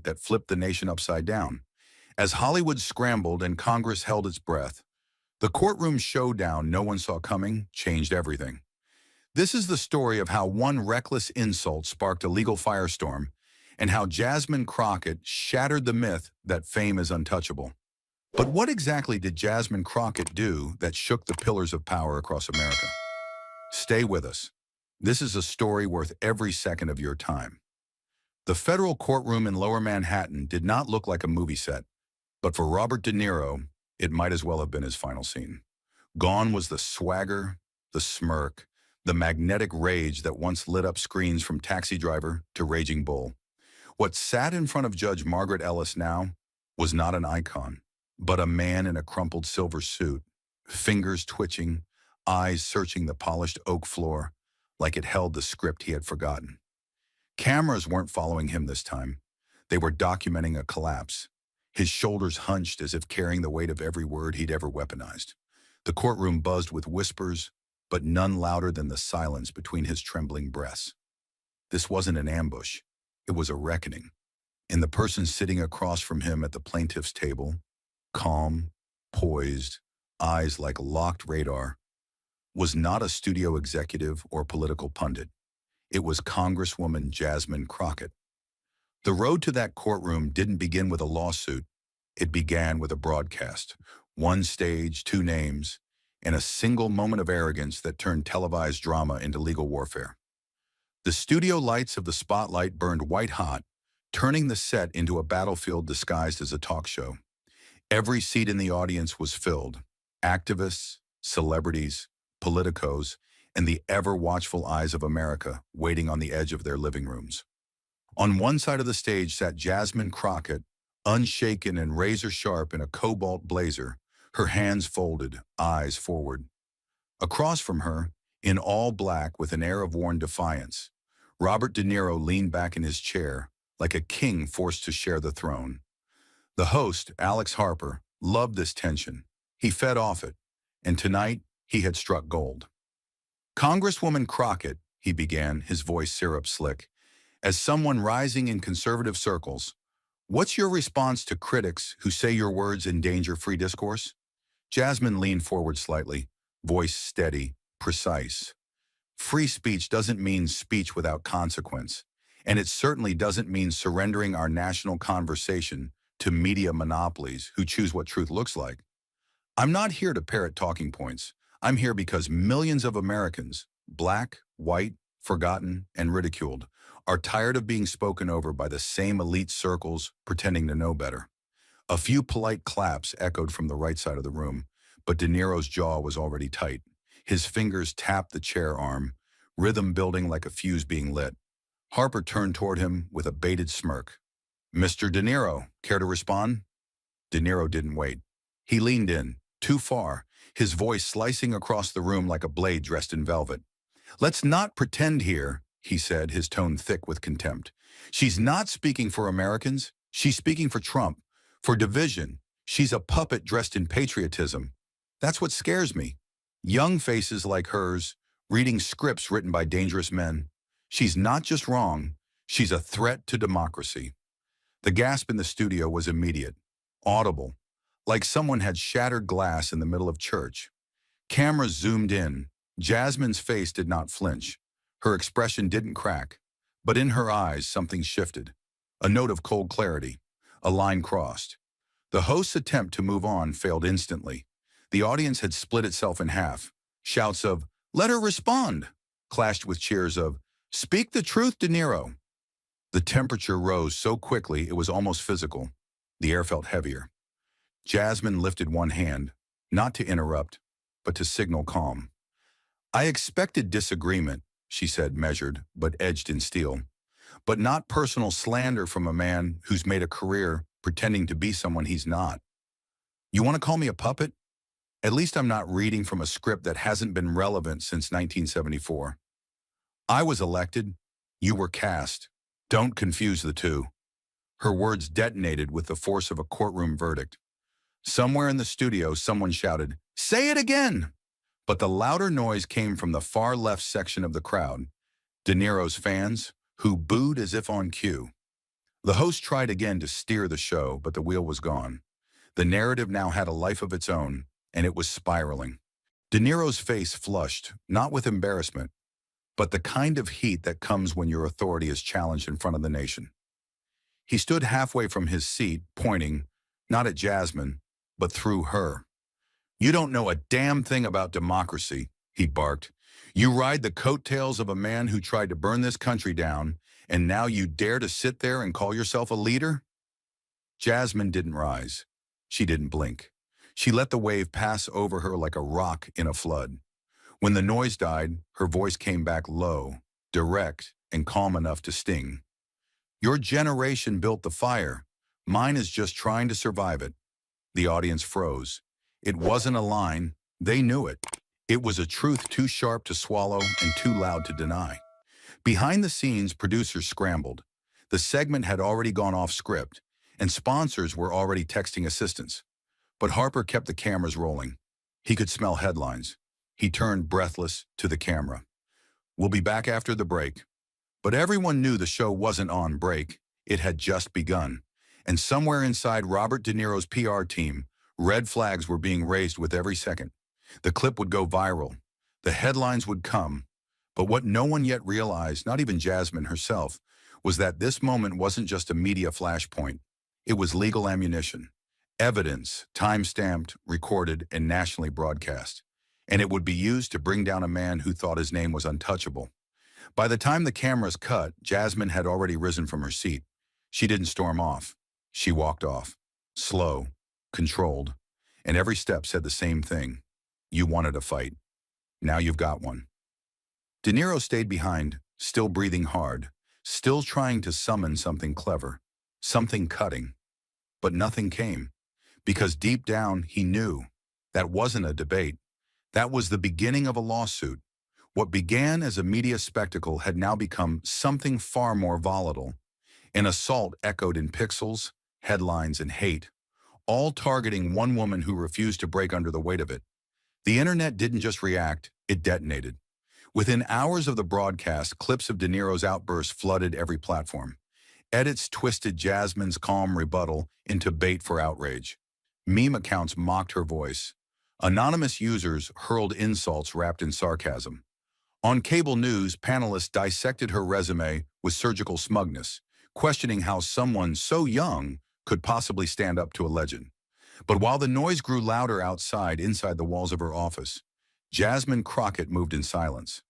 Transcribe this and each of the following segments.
that flipped the nation upside down. As Hollywood scrambled and Congress held its breath, the courtroom showdown no one saw coming changed everything. This is the story of how one reckless insult sparked a legal firestorm and how Jasmine Crockett shattered the myth that fame is untouchable. But what exactly did Jasmine Crockett do that shook the pillars of power across America? Stay with us. This is a story worth every second of your time. The federal courtroom in Lower Manhattan did not look like a movie set, but for Robert De Niro, it might as well have been his final scene. Gone was the swagger, the smirk, the magnetic rage that once lit up screens from Taxi Driver to Raging Bull. What sat in front of Judge Margaret Ellis now was not an icon, but a man in a crumpled silver suit, fingers twitching, eyes searching the polished oak floor like it held the script he had forgotten. Cameras weren't following him this time. They were documenting a collapse, his shoulders hunched as if carrying the weight of every word he'd ever weaponized. The courtroom buzzed with whispers, but none louder than the silence between his trembling breaths. This wasn't an ambush. It was a reckoning. And the person sitting across from him at the plaintiff's table, calm, poised, eyes like locked radar, was not a studio executive or political pundit. It was Congresswoman Jasmine Crockett. The road to that courtroom didn't begin with a lawsuit. It began with a broadcast. One stage, two names, and a single moment of arrogance that turned televised drama into legal warfare. The studio lights of the spotlight burned white hot, turning the set into a battlefield disguised as a talk show. Every seat in the audience was filled. Activists, celebrities, politicos, and the ever-watchful eyes of America waiting on the edge of their living rooms. On one side of the stage sat Jasmine Crockett, unshaken and razor-sharp in a cobalt blazer, her hands folded, eyes forward. Across from her, in all black with an air of worn defiance, Robert De Niro leaned back in his chair, like a king forced to share the throne. The host, Alex Harper, loved this tension. He fed off it, and tonight he had struck gold. "Congresswoman Crockett," he began, his voice syrup-slick, "as someone rising in conservative circles, what's your response to critics who say your words endanger free discourse?" Jasmine leaned forward slightly, voice steady, precise. "Free speech doesn't mean speech without consequence, and it certainly doesn't mean surrendering our national conversation to media monopolies who choose what truth looks like. I'm not here to parrot talking points. I'm here because millions of Americans, black, white, forgotten, and ridiculed, are tired of being spoken over by the same elite circles pretending to know better." A few polite claps echoed from the right side of the room, but De Niro's jaw was already tight. His fingers tapped the chair arm, rhythm building like a fuse being lit. Harper turned toward him with a baited smirk. "Mr. De Niro, care to respond?" De Niro didn't wait. He leaned in, too far, his voice slicing across the room like a blade dressed in velvet. "Let's not pretend here," he said, his tone thick with contempt. "She's not speaking for Americans. She's speaking for Trump, for division. She's a puppet dressed in patriotism. That's what scares me. Young faces like hers, reading scripts written by dangerous men. She's not just wrong, she's a threat to democracy." The gasp in the studio was immediate, audible, like someone had shattered glass in the middle of church. Cameras zoomed in. Jasmine's face did not flinch. Her expression didn't crack, but in her eyes something shifted. A note of cold clarity. A line crossed. The host's attempt to move on failed instantly. The audience had split itself in half. Shouts of, "Let her respond," clashed with cheers of, "Speak the truth, De Niro." The temperature rose so quickly it was almost physical. The air felt heavier. Jasmine lifted one hand, not to interrupt, but to signal calm. "I expected disagreement," she said, measured, but edged in steel. "But not personal slander from a man who's made a career pretending to be someone he's not. You want to call me a puppet? At least I'm not reading from a script that hasn't been relevant since 1974. I was elected. You were cast. Don't confuse the two." Her words detonated with the force of a courtroom verdict. Somewhere in the studio, someone shouted, "Say it again!" But the louder noise came from the far left section of the crowd, De Niro's fans, who booed as if on cue. The host tried again to steer the show, but the wheel was gone. The narrative now had a life of its own, and it was spiraling. De Niro's face flushed, not with embarrassment, but the kind of heat that comes when your authority is challenged in front of the nation. He stood halfway from his seat, pointing, not at Jasmine, but through her. "You don't know a damn thing about democracy," he barked. "You ride the coattails of a man who tried to burn this country down, and now you dare to sit there and call yourself a leader?" Jasmine didn't rise. She didn't blink. She let the wave pass over her like a rock in a flood. When the noise died, her voice came back low, direct, and calm enough to sting. "Your generation built the fire. Mine is just trying to survive it." The audience froze. It wasn't a line. They knew it. It was a truth too sharp to swallow and too loud to deny. Behind the scenes, producers scrambled. The segment had already gone off script, and sponsors were already texting assistants. But Harper kept the cameras rolling. He could smell headlines. He turned breathless to the camera. "We'll be back after the break." But everyone knew the show wasn't on break. It had just begun. And somewhere inside Robert De Niro's PR team, red flags were being raised with every second. The clip would go viral. The headlines would come. But what no one yet realized, not even Jasmine herself, was that this moment wasn't just a media flashpoint. It was legal ammunition. Evidence, time-stamped, recorded, and nationally broadcast. And it would be used to bring down a man who thought his name was untouchable. By the time the cameras cut, Jasmine had already risen from her seat. She didn't storm off. She walked off. Slow, controlled, and every step said the same thing. "You wanted a fight. Now you've got one." De Niro stayed behind, still breathing hard, still trying to summon something clever, something cutting. But nothing came, because deep down he knew that wasn't a debate. That was the beginning of a lawsuit. What began as a media spectacle had now become something far more volatile. An assault echoed in pixels, headlines, and hate, all targeting one woman who refused to break under the weight of it. The internet didn't just react, it detonated. Within hours of the broadcast, clips of De Niro's outburst flooded every platform. Edits twisted Jasmine's calm rebuttal into bait for outrage. Meme accounts mocked her voice. Anonymous users hurled insults wrapped in sarcasm. On cable news, panelists dissected her resume with surgical smugness, questioning how someone so young could possibly stand up to a legend. But while the noise grew louder outside, inside the walls of her office, Jasmine Crockett moved in silence.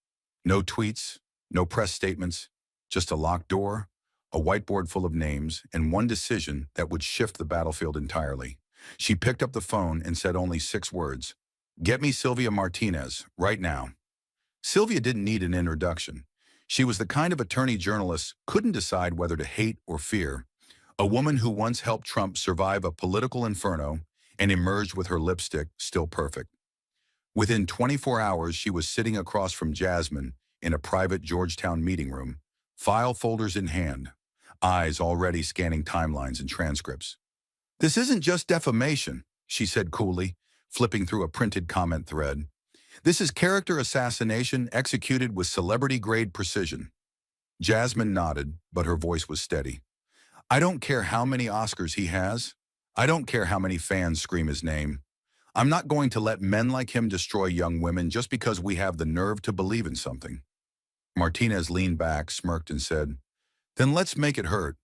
No tweets, no press statements, just a locked door, a whiteboard full of names, and one decision that would shift the battlefield entirely. She picked up the phone and said only 6 words. "Get me Sylvia Martinez, right now." Sylvia didn't need an introduction. She was the kind of attorney journalists couldn't decide whether to hate or fear. A woman who once helped Trump survive a political inferno and emerged with her lipstick still perfect. Within 24 hours, she was sitting across from Jasmine in a private Georgetown meeting room, file folders in hand, eyes already scanning timelines and transcripts. "This isn't just defamation," she said coolly, flipping through a printed comment thread. "This is character assassination executed with celebrity-grade precision." Jasmine nodded, but her voice was steady. "I don't care how many Oscars he has. I don't care how many fans scream his name. I'm not going to let men like him destroy young women just because we have the nerve to believe in something." Martinez leaned back, smirked, and said, "Then let's make it hurt."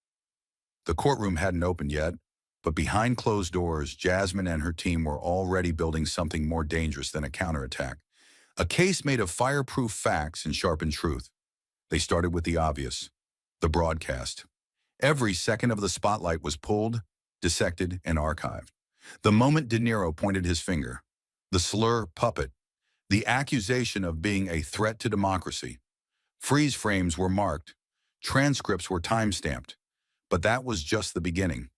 The courtroom hadn't opened yet, but behind closed doors, Jasmine and her team were already building something more dangerous than a counterattack. A case made of fireproof facts and sharpened truth. They started with the obvious, the broadcast. Every second of the spotlight was pulled, dissected, and archived. The moment De Niro pointed his finger, the slur puppet, the accusation of being a threat to democracy. Freeze frames were marked, transcripts were time-stamped, but that was just the beginning.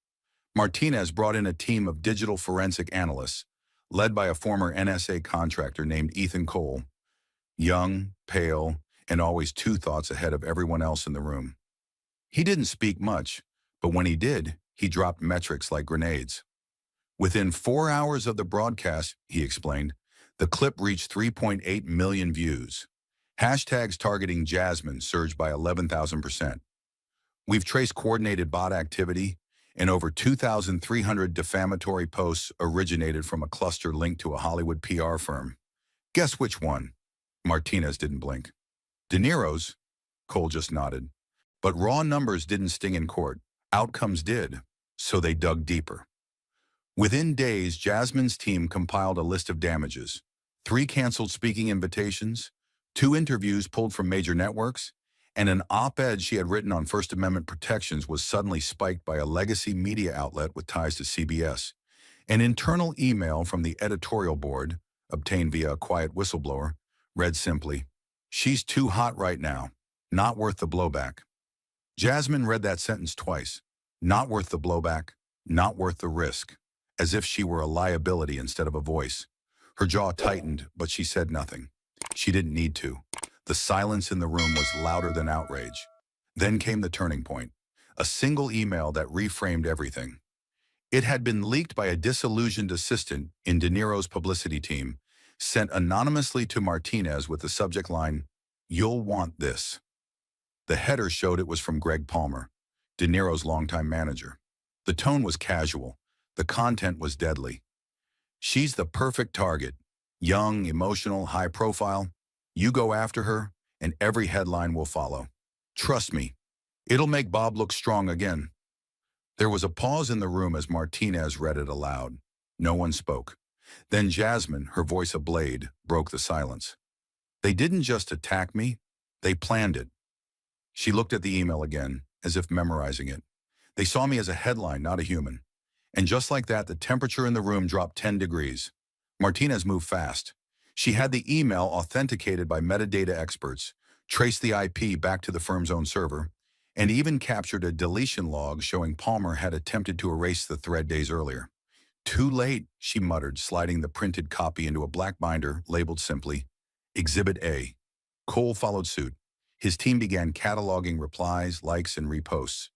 Martinez brought in a team of digital forensic analysts, led by a former NSA contractor named Ethan Cole, young, pale, and always 2 thoughts ahead of everyone else in the room. He didn't speak much, but when he did, he dropped metrics like grenades. Within 4 hours of the broadcast, he explained, the clip reached 3.8 million views. Hashtags targeting Jasmine surged by 11,000%. We've traced coordinated bot activity, and over 2,300 defamatory posts originated from a cluster linked to a Hollywood PR firm. Guess which one? Martinez didn't blink. De Niro's? Cole just nodded. But raw numbers didn't sting in court. Outcomes did, so they dug deeper. Within days, Jasmine's team compiled a list of damages: 3 canceled speaking invitations, 2 interviews pulled from major networks, and an op-ed she had written on First Amendment protections was suddenly spiked by a legacy media outlet with ties to CBS. An internal email from the editorial board, obtained via a quiet whistleblower, read simply, "She's too hot right now. Not worth the blowback." Jasmine read that sentence twice. Not worth the blowback, not worth the risk, as if she were a liability instead of a voice. Her jaw tightened, but she said nothing. She didn't need to. The silence in the room was louder than outrage. Then came the turning point, a single email that reframed everything. It had been leaked by a disillusioned assistant in De Niro's publicity team, sent anonymously to Martinez with the subject line, "You'll want this." The header showed it was from Greg Palmer, De Niro's longtime manager. The tone was casual. The content was deadly. "She's the perfect target. Young, emotional, high profile. You go after her, and every headline will follow. Trust me, it'll make Bob look strong again." There was a pause in the room as Martinez read it aloud. No one spoke. Then Jasmine, her voice a blade, broke the silence. "They didn't just attack me, they planned it." She looked at the email again, as if memorizing it. "They saw me as a headline, not a human." And just like that, the temperature in the room dropped 10 degrees. Martinez moved fast. She had the email authenticated by metadata experts, traced the IP back to the firm's own server, and even captured a deletion log showing Palmer had attempted to erase the thread days earlier. "Too late," she muttered, sliding the printed copy into a black binder labeled simply, Exhibit A. Cole followed suit. His team began cataloging replies, likes, and reposts,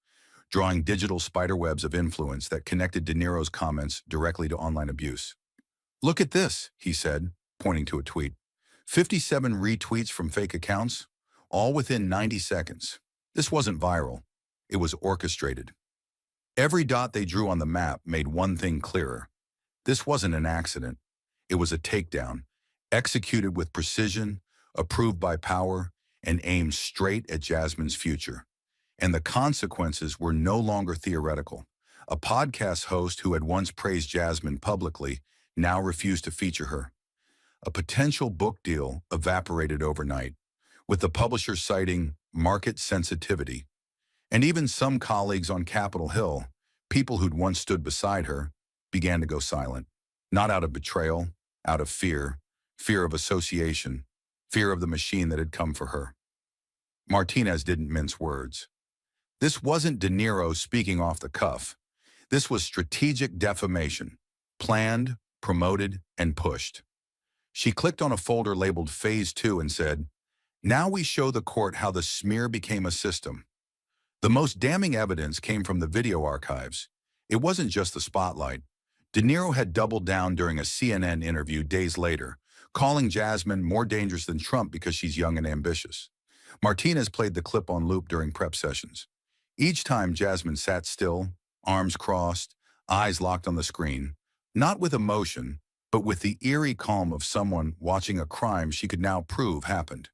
drawing digital spiderwebs of influence that connected De Niro's comments directly to online abuse. "Look at this," he said, pointing to a tweet. 57 retweets from fake accounts, all within 90 seconds. This wasn't viral. It was orchestrated. Every dot they drew on the map made one thing clearer. This wasn't an accident. It was a takedown, executed with precision, approved by power, and aimed straight at Jasmine's future. And the consequences were no longer theoretical. A podcast host who had once praised Jasmine publicly now refused to feature her. A potential book deal evaporated overnight, with the publisher citing market sensitivity. And even some colleagues on Capitol Hill, people who'd once stood beside her, began to go silent. Not out of betrayal, out of fear, fear of association, fear of the machine that had come for her. Martinez didn't mince words. This wasn't De Niro speaking off the cuff. This was strategic defamation, planned, promoted, and pushed. She clicked on a folder labeled Phase 2 and said, "Now we show the court how the smear became a system." The most damning evidence came from the video archives. It wasn't just the spotlight. De Niro had doubled down during a CNN interview days later, calling Jasmine more dangerous than Trump because she's young and ambitious. Martinez played the clip on loop during prep sessions. Each time Jasmine sat still, arms crossed, eyes locked on the screen, not with emotion, but with the eerie calm of someone watching a crime she could now prove happened.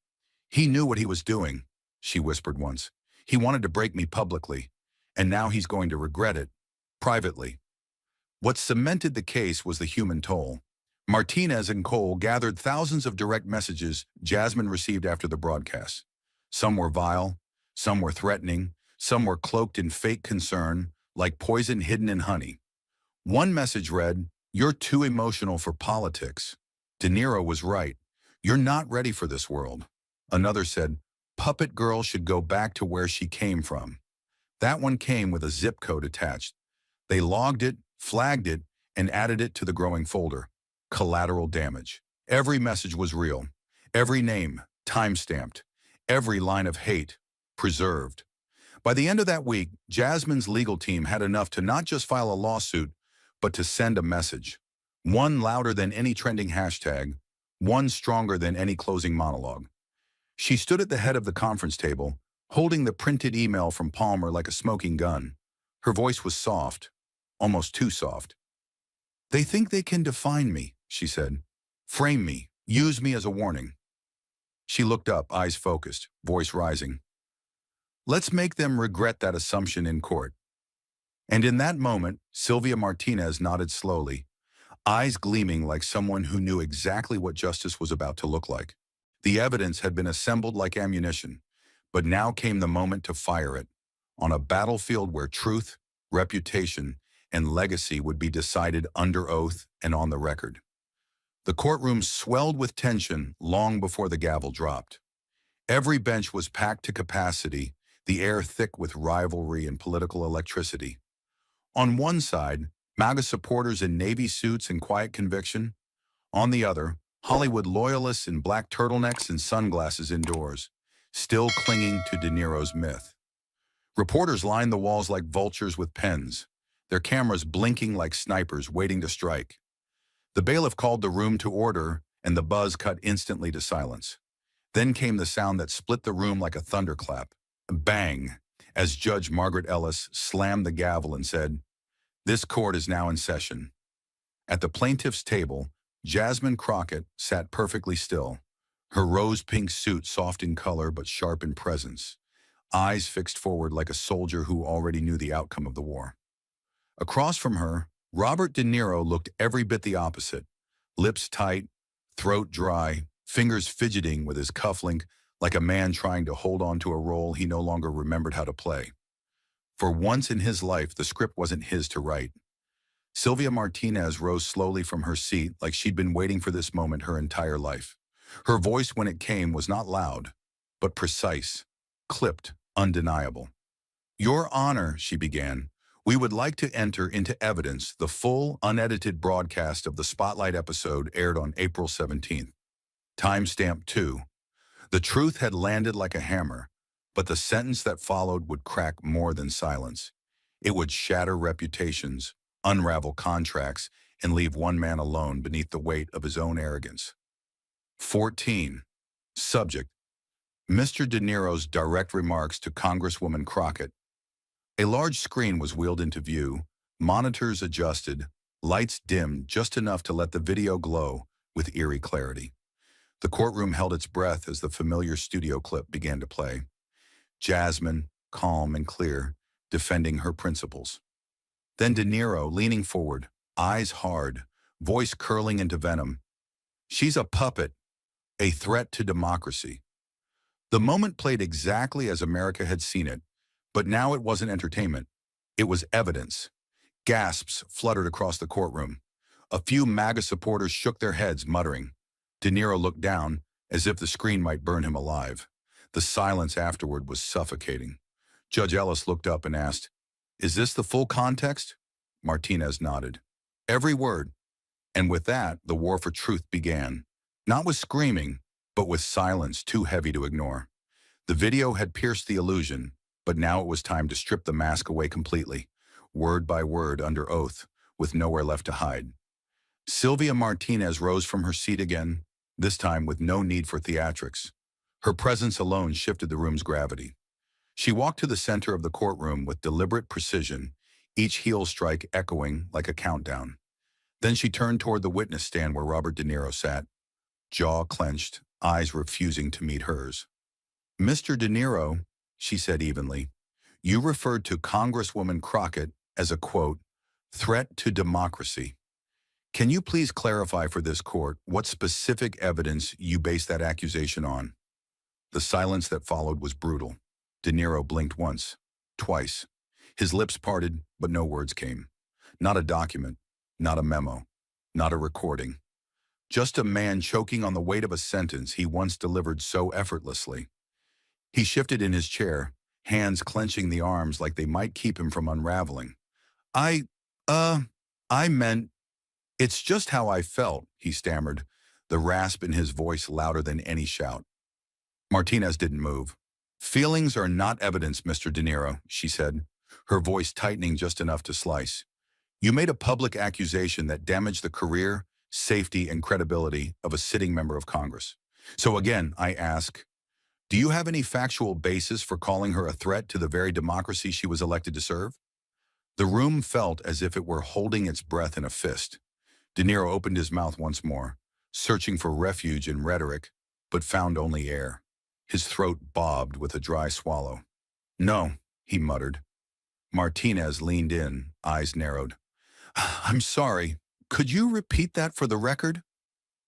"He knew what he was doing," she whispered once. "He wanted to break me publicly, and now he's going to regret it, privately." What cemented the case was the human toll. Martinez and Cole gathered thousands of direct messages Jasmine received after the broadcast. Some were vile, some were threatening, some were cloaked in fake concern, like poison hidden in honey. One message read, "You're too emotional for politics." De Niro was right. "You're not ready for this world." Another said, "Puppet Girl should go back to where she came from." That one came with a zip code attached. They logged it, flagged it, and added it to the growing folder. Collateral damage. Every message was real. Every name, time-stamped. Every line of hate, preserved. By the end of that week, Jasmine's legal team had enough to not just file a lawsuit, but to send a message. One louder than any trending hashtag, one stronger than any closing monologue. She stood at the head of the conference table, holding the printed email from Palmer like a smoking gun. Her voice was soft, almost too soft. "They think they can define me," she said. "Frame me, use me as a warning." She looked up, eyes focused, voice rising. "Let's make them regret that assumption in court." And in that moment, Sylvia Martinez nodded slowly, eyes gleaming like someone who knew exactly what justice was about to look like. The evidence had been assembled like ammunition, but now came the moment to fire it, on a battlefield where truth, reputation, and legacy would be decided under oath and on the record. The courtroom swelled with tension long before the gavel dropped. Every bench was packed to capacity, the air thick with rivalry and political electricity. On one side, MAGA supporters in navy suits and quiet conviction. On the other, Hollywood loyalists in black turtlenecks and sunglasses indoors, still clinging to De Niro's myth. Reporters lined the walls like vultures with pens, their cameras blinking like snipers waiting to strike. The bailiff called the room to order, and the buzz cut instantly to silence. Then came the sound that split the room like a thunderclap. Bang! As Judge Margaret Ellis slammed the gavel and said, "This court is now in session." At the plaintiff's table, Jasmine Crockett sat perfectly still, her rose-pink suit soft in color but sharp in presence, eyes fixed forward like a soldier who already knew the outcome of the war. Across from her, Robert De Niro looked every bit the opposite, lips tight, throat dry, fingers fidgeting with his cufflink like a man trying to hold on to a role he no longer remembered how to play. For once in his life, the script wasn't his to write. Sylvia Martinez rose slowly from her seat like she'd been waiting for this moment her entire life. Her voice when it came was not loud, but precise, clipped, undeniable. "Your Honor," she began, "we would like to enter into evidence the full, unedited broadcast of the Spotlight episode aired on April 17th. Timestamp 2. The truth had landed like a hammer, but the sentence that followed would crack more than silence. It would shatter reputations, unravel contracts, and leave one man alone beneath the weight of his own arrogance." 14. Subject: Mr. De Niro's direct remarks to Congresswoman Crockett. A large screen was wheeled into view, monitors adjusted, lights dimmed just enough to let the video glow with eerie clarity. The courtroom held its breath as the familiar studio clip began to play. Jasmine, calm and clear, defending her principles. Then De Niro, leaning forward, eyes hard, voice curling into venom. "She's a puppet, a threat to democracy." The moment played exactly as America had seen it, but now it wasn't entertainment. It was evidence. Gasps fluttered across the courtroom. A few MAGA supporters shook their heads, muttering. De Niro looked down, as if the screen might burn him alive. The silence afterward was suffocating. Judge Ellis looked up and asked, "Is this the full context?" Martinez nodded. "Every word." And with that, the war for truth began. Not with screaming, but with silence too heavy to ignore. The video had pierced the illusion, but now it was time to strip the mask away completely, word by word under oath, with nowhere left to hide. Sylvia Martinez rose from her seat again, this time with no need for theatrics. Her presence alone shifted the room's gravity. She walked to the center of the courtroom with deliberate precision, each heel strike echoing like a countdown. Then she turned toward the witness stand where Robert De Niro sat, jaw clenched, eyes refusing to meet hers. "Mr. De Niro," she said evenly, "you referred to Congresswoman Crockett as a, quote, threat to democracy. Can you please clarify for this court what specific evidence you base that accusation on?" The silence that followed was brutal. De Niro blinked once, twice. His lips parted, but no words came. Not a document, not a memo, not a recording. Just a man choking on the weight of a sentence he once delivered so effortlessly. He shifted in his chair, hands clenching the arms like they might keep him from unraveling. I meant, it's just how I felt," he stammered, the rasp in his voice louder than any shout. Martinez didn't move. "Feelings are not evidence, Mr. De Niro," she said, her voice tightening just enough to slice. "You made a public accusation that damaged the career, safety, and credibility of a sitting member of Congress. So again, I ask, Do you have any factual basis for calling her a threat to the very democracy she was elected to serve? The room felt as if it were holding its breath in a fist. De Niro opened his mouth once more, searching for refuge in rhetoric, but found only air. His throat bobbed with a dry swallow. No, he muttered. Martinez leaned in, eyes narrowed. I'm sorry. Could you repeat that for the record?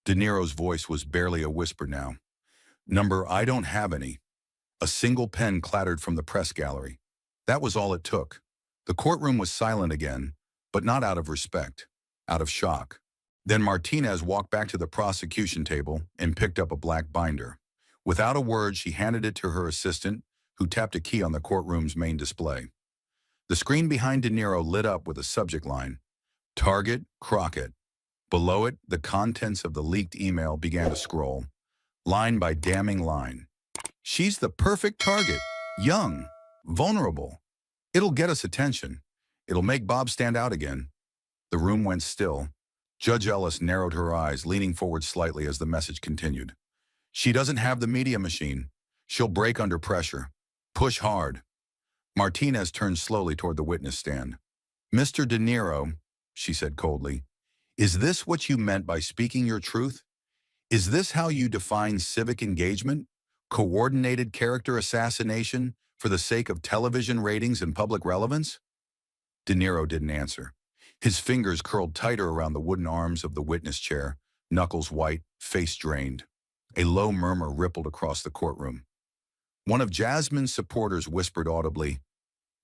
De Niro's voice was barely a whisper now. Number, I don't have any. A single pen clattered from the press gallery. That was all it took. The courtroom was silent again, but not out of respect, out of shock. Then Martinez walked back to the prosecution table and picked up a black binder. Without a word, she handed it to her assistant, who tapped a key on the courtroom's main display. The screen behind De Niro lit up with a subject line, Target Crockett. Below it, the contents of the leaked email began to scroll, line by damning line. She's the perfect target, young, vulnerable. It'll get us attention. It'll make Bob stand out again. The room went still. Judge Ellis narrowed her eyes, leaning forward slightly as the message continued. She doesn't have the media machine. She'll break under pressure. Push hard. Martinez turned slowly toward the witness stand. Mr. De Niro, she said coldly, is this what you meant by speaking your truth? Is this how you define civic engagement? Coordinated character assassination for the sake of television ratings and public relevance? De Niro didn't answer. His fingers curled tighter around the wooden arms of the witness chair, knuckles white, face drained. A low murmur rippled across the courtroom. One of Jasmine's supporters whispered audibly,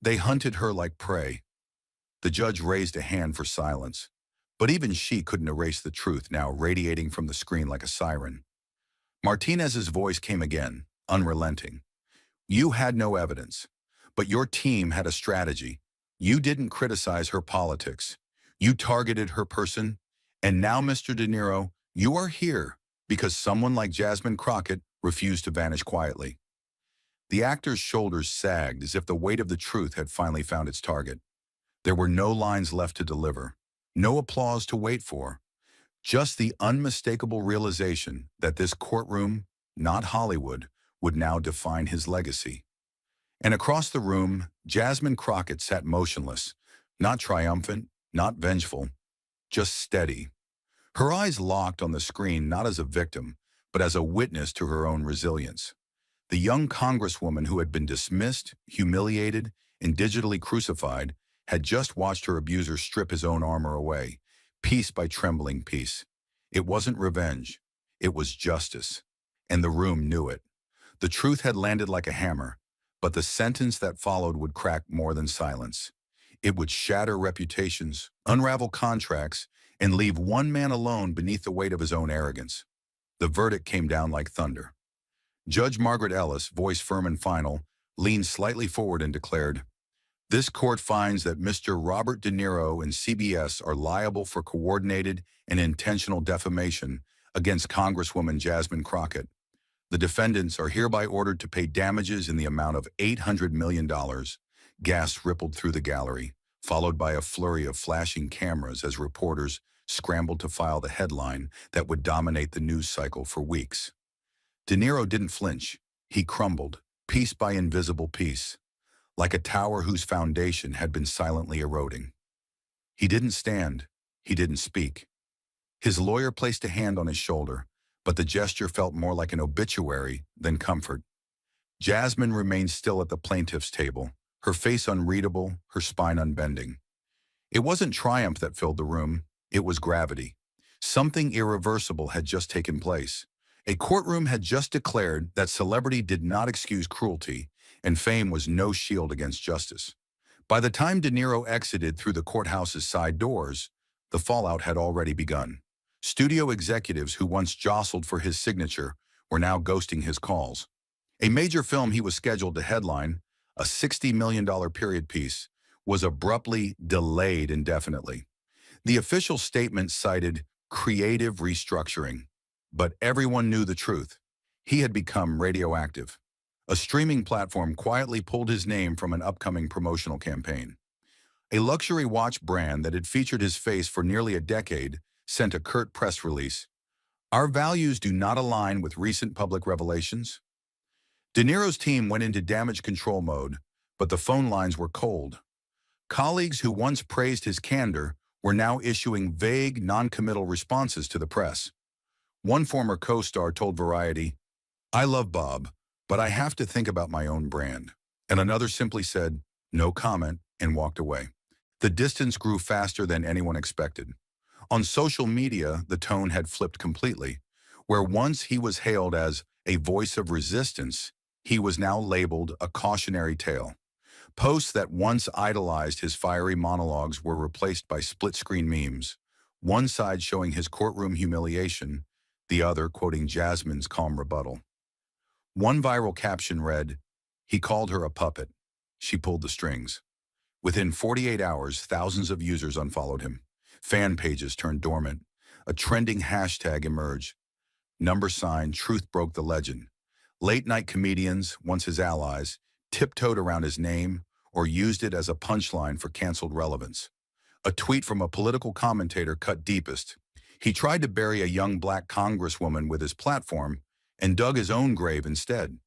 "They hunted her like prey." The judge raised a hand for silence, but even she couldn't erase the truth now radiating from the screen like a siren. Martinez's voice came again, unrelenting. You had no evidence, but your team had a strategy. You didn't criticize her politics. You targeted her person, and now, Mr. De Niro, you are here because someone like Jasmine Crockett refused to vanish quietly. The actor's shoulders sagged as if the weight of the truth had finally found its target. There were no lines left to deliver, no applause to wait for, just the unmistakable realization that this courtroom, not Hollywood, would now define his legacy. And across the room, Jasmine Crockett sat motionless, not triumphant, not vengeful, just steady. Her eyes locked on the screen not as a victim, but as a witness to her own resilience. The young congresswoman who had been dismissed, humiliated, and digitally crucified had just watched her abuser strip his own armor away, piece by trembling piece. It wasn't revenge. It was justice. And the room knew it. The truth had landed like a hammer, but the sentence that followed would crack more than silence. It would shatter reputations, unravel contracts, and leave one man alone beneath the weight of his own arrogance. The verdict came down like thunder. Judge Margaret Ellis, voice firm and final, leaned slightly forward and declared, "This court finds that Mr. Robert De Niro and CBS are liable for coordinated and intentional defamation against Congresswoman Jasmine Crockett. The defendants are hereby ordered to pay damages in the amount of $800 million. Gas rippled through the gallery, followed by a flurry of flashing cameras as reporters scrambled to file the headline that would dominate the news cycle for weeks. De Niro didn't flinch. He crumbled, piece by invisible piece, like a tower whose foundation had been silently eroding. He didn't stand. He didn't speak. His lawyer placed a hand on his shoulder, but the gesture felt more like an obituary than comfort. Jasmine remained still at the plaintiff's table, her face unreadable, her spine unbending. It wasn't triumph that filled the room. It was gravity. Something irreversible had just taken place. A courtroom had just declared that celebrity did not excuse cruelty, and fame was no shield against justice. By the time De Niro exited through the courthouse's side doors, the fallout had already begun. Studio executives who once jostled for his signature were now ghosting his calls. A major film he was scheduled to headline, a $60 million period piece, was abruptly delayed indefinitely. The official statement cited creative restructuring, but everyone knew the truth. He had become radioactive. A streaming platform quietly pulled his name from an upcoming promotional campaign. A luxury watch brand that had featured his face for nearly a decade sent a curt press release. Our values do not align with recent public revelations. De Niro's team went into damage control mode, but the phone lines were cold. Colleagues who once praised his candor were now issuing vague, non-committal responses to the press. One former co-star told Variety, "I love Bob, but I have to think about my own brand." And another simply said, "No comment," and walked away. The distance grew faster than anyone expected. On social media, the tone had flipped completely. Where once he was hailed as a voice of resistance, he was now labeled a cautionary tale. Posts that once idolized his fiery monologues were replaced by split-screen memes, one side showing his courtroom humiliation, the other quoting Jasmine's calm rebuttal. One viral caption read, "He called her a puppet. She pulled the strings." Within 48 hours, thousands of users unfollowed him. Fan pages turned dormant. A trending hashtag emerged. #Truth broke the legend. Late-night comedians, once his allies, tiptoed around his name or used it as a punchline for canceled relevance. A tweet from a political commentator cut deepest. He tried to bury a young black congresswoman with his platform and dug his own grave instead.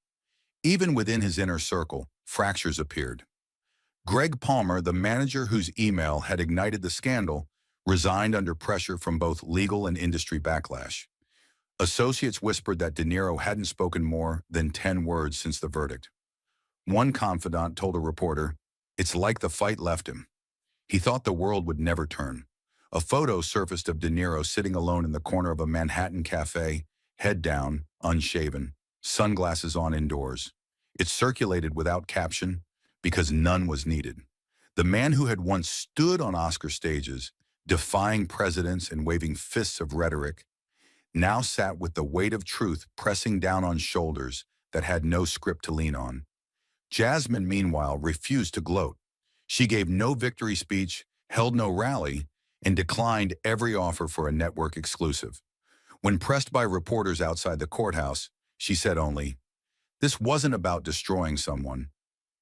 Even within his inner circle, fractures appeared. Greg Palmer, the manager whose email had ignited the scandal, resigned under pressure from both legal and industry backlash. Associates whispered that De Niro hadn't spoken more than 10 words since the verdict. One confidant told a reporter, "It's like the fight left him. He thought the world would never turn." A photo surfaced of De Niro sitting alone in the corner of a Manhattan cafe, head down, unshaven, sunglasses on indoors. It circulated without caption because none was needed. The man who had once stood on Oscar stages, defying presidents and waving fists of rhetoric, now sat with the weight of truth pressing down on shoulders that had no script to lean on. Jasmine, meanwhile, refused to gloat. She gave no victory speech, held no rally, and declined every offer for a network exclusive. When pressed by reporters outside the courthouse, she said only, "This wasn't about destroying someone.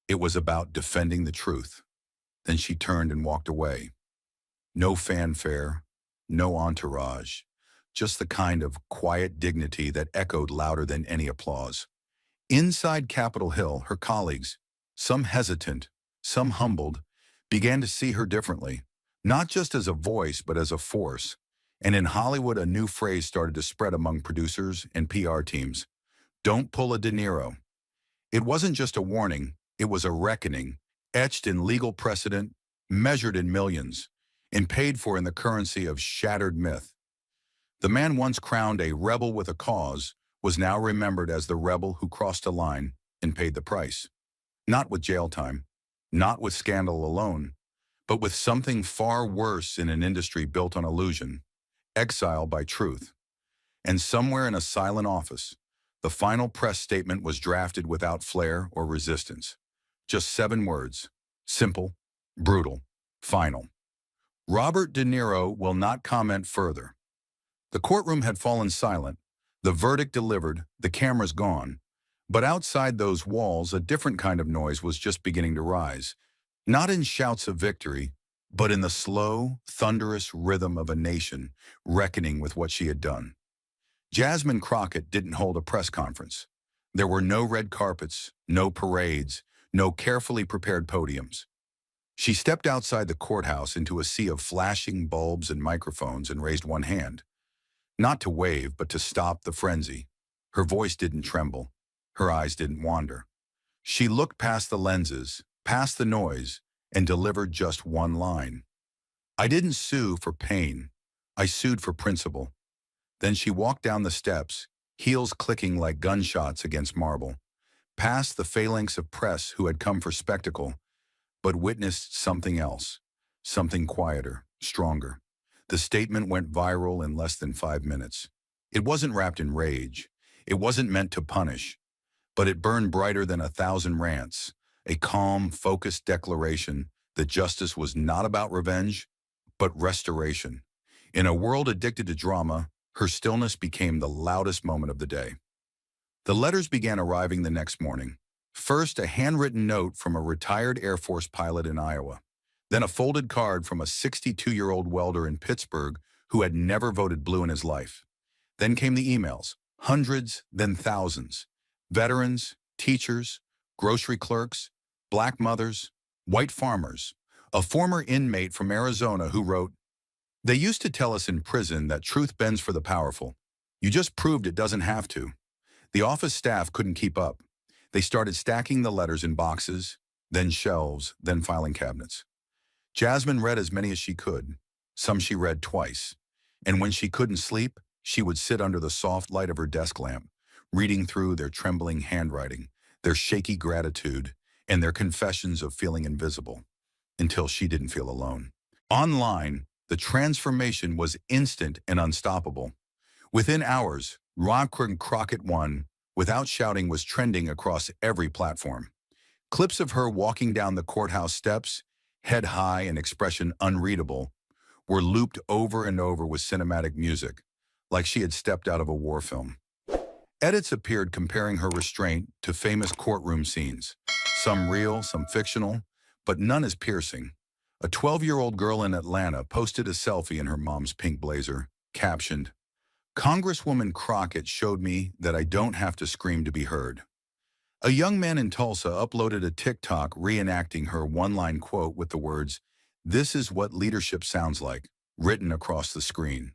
It was about defending the truth." Then she turned and walked away. No fanfare, no entourage, just the kind of quiet dignity that echoed louder than any applause. Inside Capitol Hill, her colleagues, some hesitant, some humbled, began to see her differently, not just as a voice, but as a force. And in Hollywood, a new phrase started to spread among producers and PR teams. "Don't pull a De Niro." It wasn't just a warning, it was a reckoning, etched in legal precedent, measured in millions, and paid for in the currency of shattered myth. The man once crowned a rebel with a cause was now remembered as the rebel who crossed a line and paid the price. Not with jail time, not with scandal alone, but with something far worse in an industry built on illusion, exile by truth. And somewhere in a silent office, the final press statement was drafted without flair or resistance. Just 7 words, simple, brutal, final. Robert De Niro will not comment further. The courtroom had fallen silent, the verdict delivered, the cameras gone. But outside those walls, a different kind of noise was just beginning to rise. Not in shouts of victory, but in the slow, thunderous rhythm of a nation reckoning with what she had done. Jasmine Crockett didn't hold a press conference. There were no red carpets, no parades, no carefully prepared podiums. She stepped outside the courthouse into a sea of flashing bulbs and microphones and raised one hand. Not to wave, but to stop the frenzy. Her voice didn't tremble. Her eyes didn't wander. She looked past the lenses, past the noise, and delivered just one line. "I didn't sue for pain. I sued for principle." Then she walked down the steps, heels clicking like gunshots against marble, past the phalanx of press who had come for spectacle, but witnessed something else, something quieter, stronger. The statement went viral in less than 5 minutes. It wasn't wrapped in rage. It wasn't meant to punish, but it burned brighter than 1,000 rants, a calm, focused declaration that justice was not about revenge, but restoration. In a world addicted to drama, her stillness became the loudest moment of the day. The letters began arriving the next morning. First, a handwritten note from a retired Air Force pilot in Iowa. Then a folded card from a 62-year-old welder in Pittsburgh who had never voted blue in his life. Then came the emails, hundreds, then thousands. Veterans, teachers, grocery clerks, black mothers, white farmers. A former inmate from Arizona who wrote, "They used to tell us in prison that truth bends for the powerful. You just proved it doesn't have to." The office staff couldn't keep up. They started stacking the letters in boxes, then shelves, then filing cabinets. Jasmine read as many as she could. Some she read twice. And when she couldn't sleep, she would sit under the soft light of her desk lamp, reading through their trembling handwriting, their shaky gratitude, and their confessions of feeling invisible, until she didn't feel alone. Online, the transformation was instant and unstoppable. Within hours, Crockett won, without shouting, was trending across every platform. Clips of her walking down the courthouse steps, head high and expression unreadable, were looped over and over with cinematic music, like she had stepped out of a war film. Edits appeared comparing her restraint to famous courtroom scenes, some real, some fictional, but none as piercing. A 12-year-old girl in Atlanta posted a selfie in her mom's pink blazer, captioned, "Congresswoman Crockett showed me that I don't have to scream to be heard." A young man in Tulsa uploaded a TikTok reenacting her one-line quote with the words, "This is what leadership sounds like," written across the screen.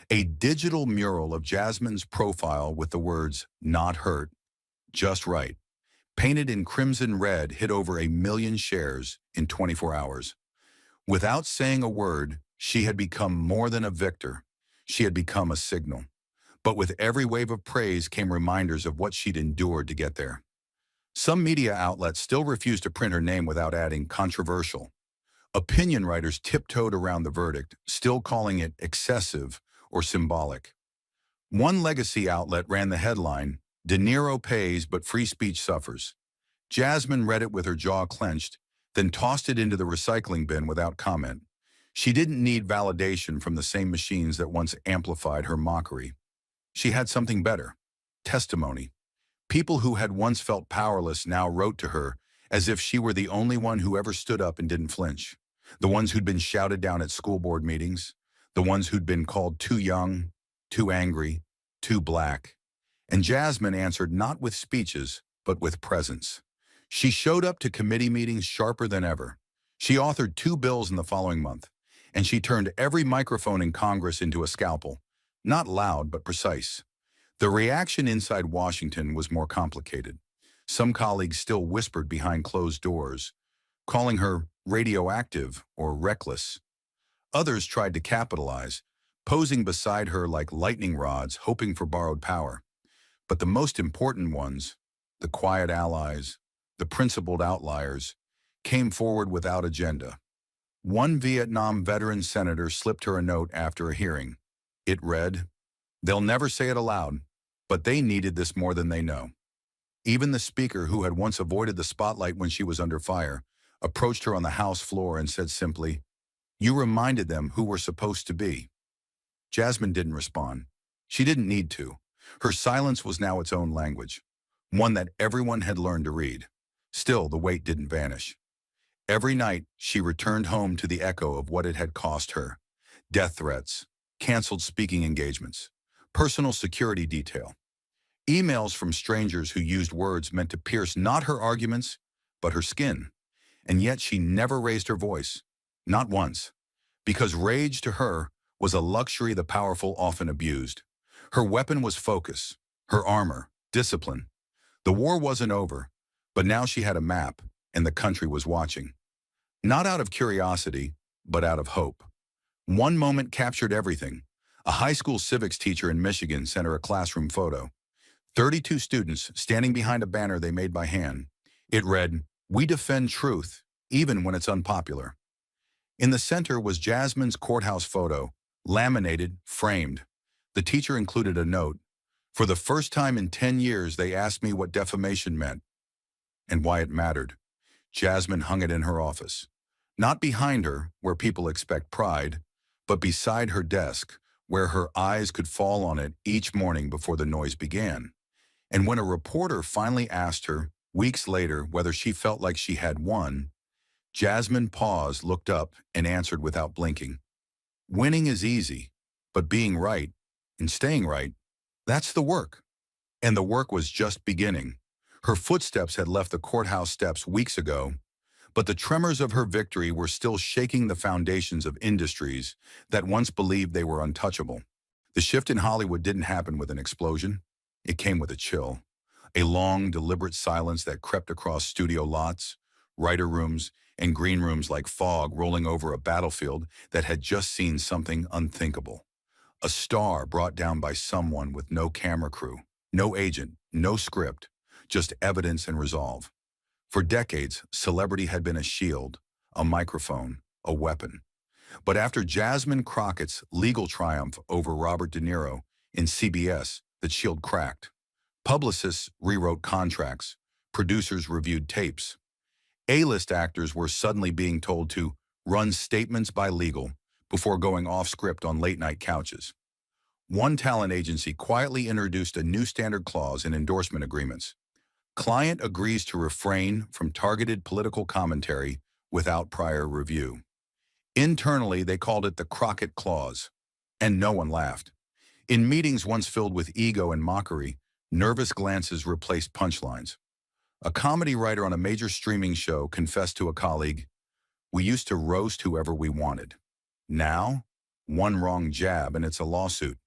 A digital mural of Jasmine's profile with the words, "Not hurt, just right," painted in crimson red, hit over 1 million shares in 24 hours. Without saying a word, she had become more than a victor. She had become a signal. But with every wave of praise came reminders of what she'd endured to get there. Some media outlets still refused to print her name without adding "controversial." Opinion writers tiptoed around the verdict, still calling it excessive or symbolic. One legacy outlet ran the headline, "De Niro pays but free speech suffers." Jasmine read it with her jaw clenched, then tossed it into the recycling bin without comment. She didn't need validation from the same machines that once amplified her mockery. She had something better: testimony. People who had once felt powerless now wrote to her as if she were the only one who ever stood up and didn't flinch. The ones who'd been shouted down at school board meetings, the ones who'd been called too young, too angry, too black. And Jasmine answered not with speeches, but with presence. She showed up to committee meetings sharper than ever. She authored 2 bills in the following month, and she turned every microphone in Congress into a scalpel. Not loud, but precise. The reaction inside Washington was more complicated. Some colleagues still whispered behind closed doors, calling her radioactive or reckless. Others tried to capitalize, posing beside her like lightning rods, hoping for borrowed power. But the most important ones, the quiet allies, the principled outliers, came forward without agenda. One Vietnam veteran senator slipped her a note after a hearing. It read, "They'll never say it aloud, but they needed this more than they know." Even the speaker, who had once avoided the spotlight when she was under fire, approached her on the House floor and said simply, "You reminded them who we're supposed to be." Jasmine didn't respond. She didn't need to. Her silence was now its own language, one that everyone had learned to read. Still, the weight didn't vanish. Every night, she returned home to the echo of what it had cost her: death threats, canceled speaking engagements, personal security detail, emails from strangers who used words meant to pierce not her arguments, but her skin. And yet she never raised her voice, not once, because rage to her was a luxury the powerful often abused. Her weapon was focus, her armor, discipline. The war wasn't over, but now she had a map, and the country was watching. Not out of curiosity, but out of hope. One moment captured everything. A high school civics teacher in Michigan sent her a classroom photo. 32 students standing behind a banner they made by hand. It read, "We defend truth, even when it's unpopular." In the center was Jasmine's courthouse photo, laminated, framed. The teacher included a note. "For the first time in 10 years, they asked me what defamation meant and why it mattered." Jasmine hung it in her office. Not behind her, where people expect pride, but beside her desk, where her eyes could fall on it each morning before the noise began. And when a reporter finally asked her, weeks later, whether she felt like she had won, Jasmine paused, looked up, and answered without blinking. "Winning is easy, but being right and staying right, that's the work." And the work was just beginning. Her footsteps had left the courthouse steps weeks ago, but the tremors of her victory were still shaking the foundations of industries that once believed they were untouchable. The shift in Hollywood didn't happen with an explosion. It came with a chill, a long, deliberate silence that crept across studio lots, writer rooms, and green rooms like fog rolling over a battlefield that had just seen something unthinkable. A star brought down by someone with no camera crew, no agent, no script, just evidence and resolve. For decades, celebrity had been a shield, a microphone, a weapon. But after Jasmine Crockett's legal triumph over Robert De Niro in CBS, the shield cracked. Publicists rewrote contracts, producers reviewed tapes. A-list actors were suddenly being told to run statements by legal before going off script on late-night couches. One talent agency quietly introduced a new standard clause in endorsement agreements. Client agrees to refrain from targeted political commentary without prior review. Internally, they called it the Crockett Clause, and no one laughed. In meetings once filled with ego and mockery, nervous glances replaced punchlines. A comedy writer on a major streaming show confessed to a colleague, "We used to roast whoever we wanted. Now, one wrong jab and it's a lawsuit."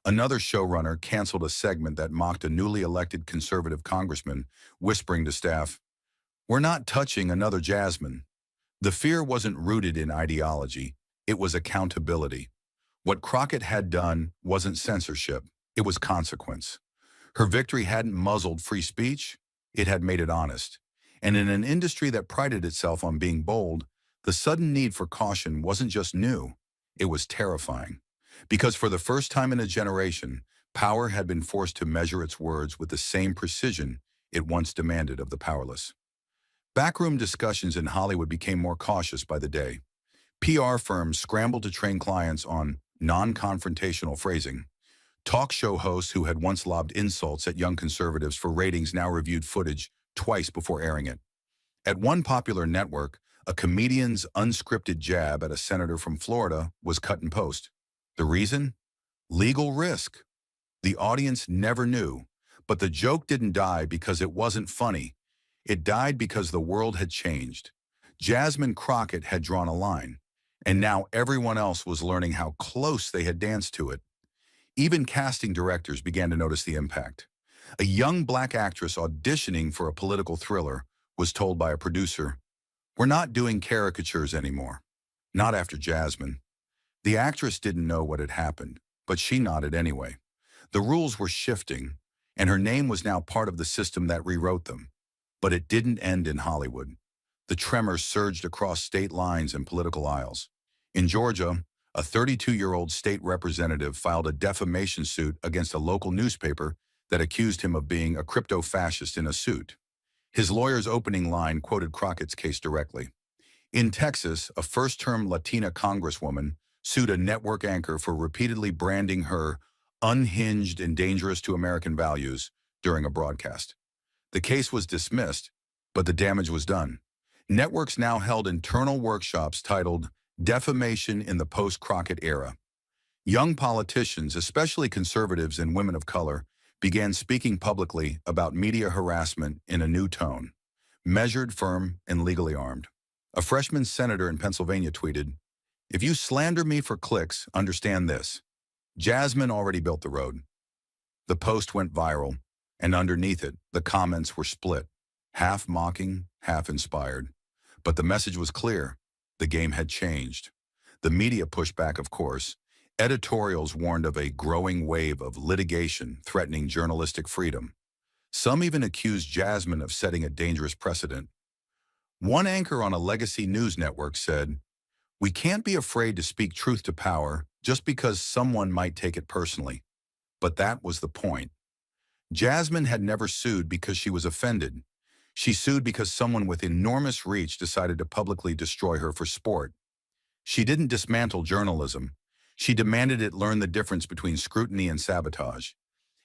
Another showrunner canceled a segment that mocked a newly elected conservative congressman, whispering to staff, "We're not touching another Jasmine." The fear wasn't rooted in ideology, it was accountability. What Crockett had done wasn't censorship, it was consequence. Her victory hadn't muzzled free speech, it had made it honest. And in an industry that prided itself on being bold, the sudden need for caution wasn't just new, it was terrifying. Because for the first time in a generation, power had been forced to measure its words with the same precision it once demanded of the powerless. Backroom discussions in Hollywood became more cautious by the day. PR firms scrambled to train clients on non-confrontational phrasing. Talk show hosts who had once lobbed insults at young conservatives for ratings now reviewed footage twice before airing it. At one popular network, a comedian's unscripted jab at a senator from Florida was cut in post. The reason? Legal risk. The audience never knew, but the joke didn't die because it wasn't funny. It died because the world had changed. Jasmine Crockett had drawn a line, and now everyone else was learning how close they had danced to it. Even casting directors began to notice the impact. A young black actress auditioning for a political thriller was told by a producer, "We're not doing caricatures anymore." Not after Jasmine. The actress didn't know what had happened, but she nodded anyway. The rules were shifting, and her name was now part of the system that rewrote them. But it didn't end in Hollywood. The tremors surged across state lines and political aisles. In Georgia, a 32-year-old state representative filed a defamation suit against a local newspaper that accused him of being a crypto-fascist in a suit. His lawyer's opening line quoted Crockett's case directly. In Texas, a first-term Latina congresswoman sued a network anchor for repeatedly branding her unhinged and dangerous to American values during a broadcast. The case was dismissed, but the damage was done. Networks now held internal workshops titled Defamation in the Post-Crockett Era. Young politicians, especially conservatives and women of color, began speaking publicly about media harassment in a new tone, measured, firm, and legally armed. A freshman senator in Pennsylvania tweeted, "If you slander me for clicks, understand this. Jasmine already built the road." The post went viral, and underneath it, the comments were split, half mocking, half inspired. But the message was clear. The game had changed. The media pushed back, of course. Editorials warned of a growing wave of litigation threatening journalistic freedom. Some even accused Jasmine of setting a dangerous precedent. One anchor on a legacy news network said, "We can't be afraid to speak truth to power just because someone might take it personally." But that was the point. Jasmine had never sued because she was offended. She sued because someone with enormous reach decided to publicly destroy her for sport. She didn't dismantle journalism. She demanded it learn the difference between scrutiny and sabotage.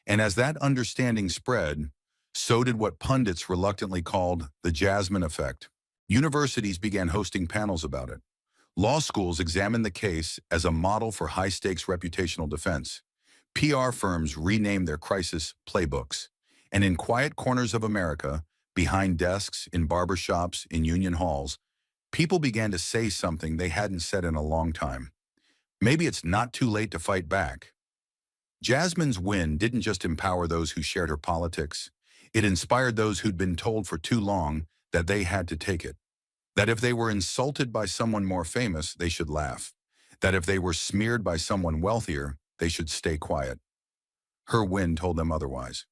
And as that understanding spread, so did what pundits reluctantly called the Jasmine effect. Universities began hosting panels about it. Law schools examined the case as a model for high-stakes reputational defense. PR firms renamed their crisis playbooks. And in quiet corners of America, behind desks, in barbershops, in union halls, people began to say something they hadn't said in a long time. Maybe it's not too late to fight back. Jasmine's win didn't just empower those who shared her politics. It inspired those who'd been told for too long that they had to take it. That if they were insulted by someone more famous, they should laugh. That if they were smeared by someone wealthier, they should stay quiet. Her win told them otherwise.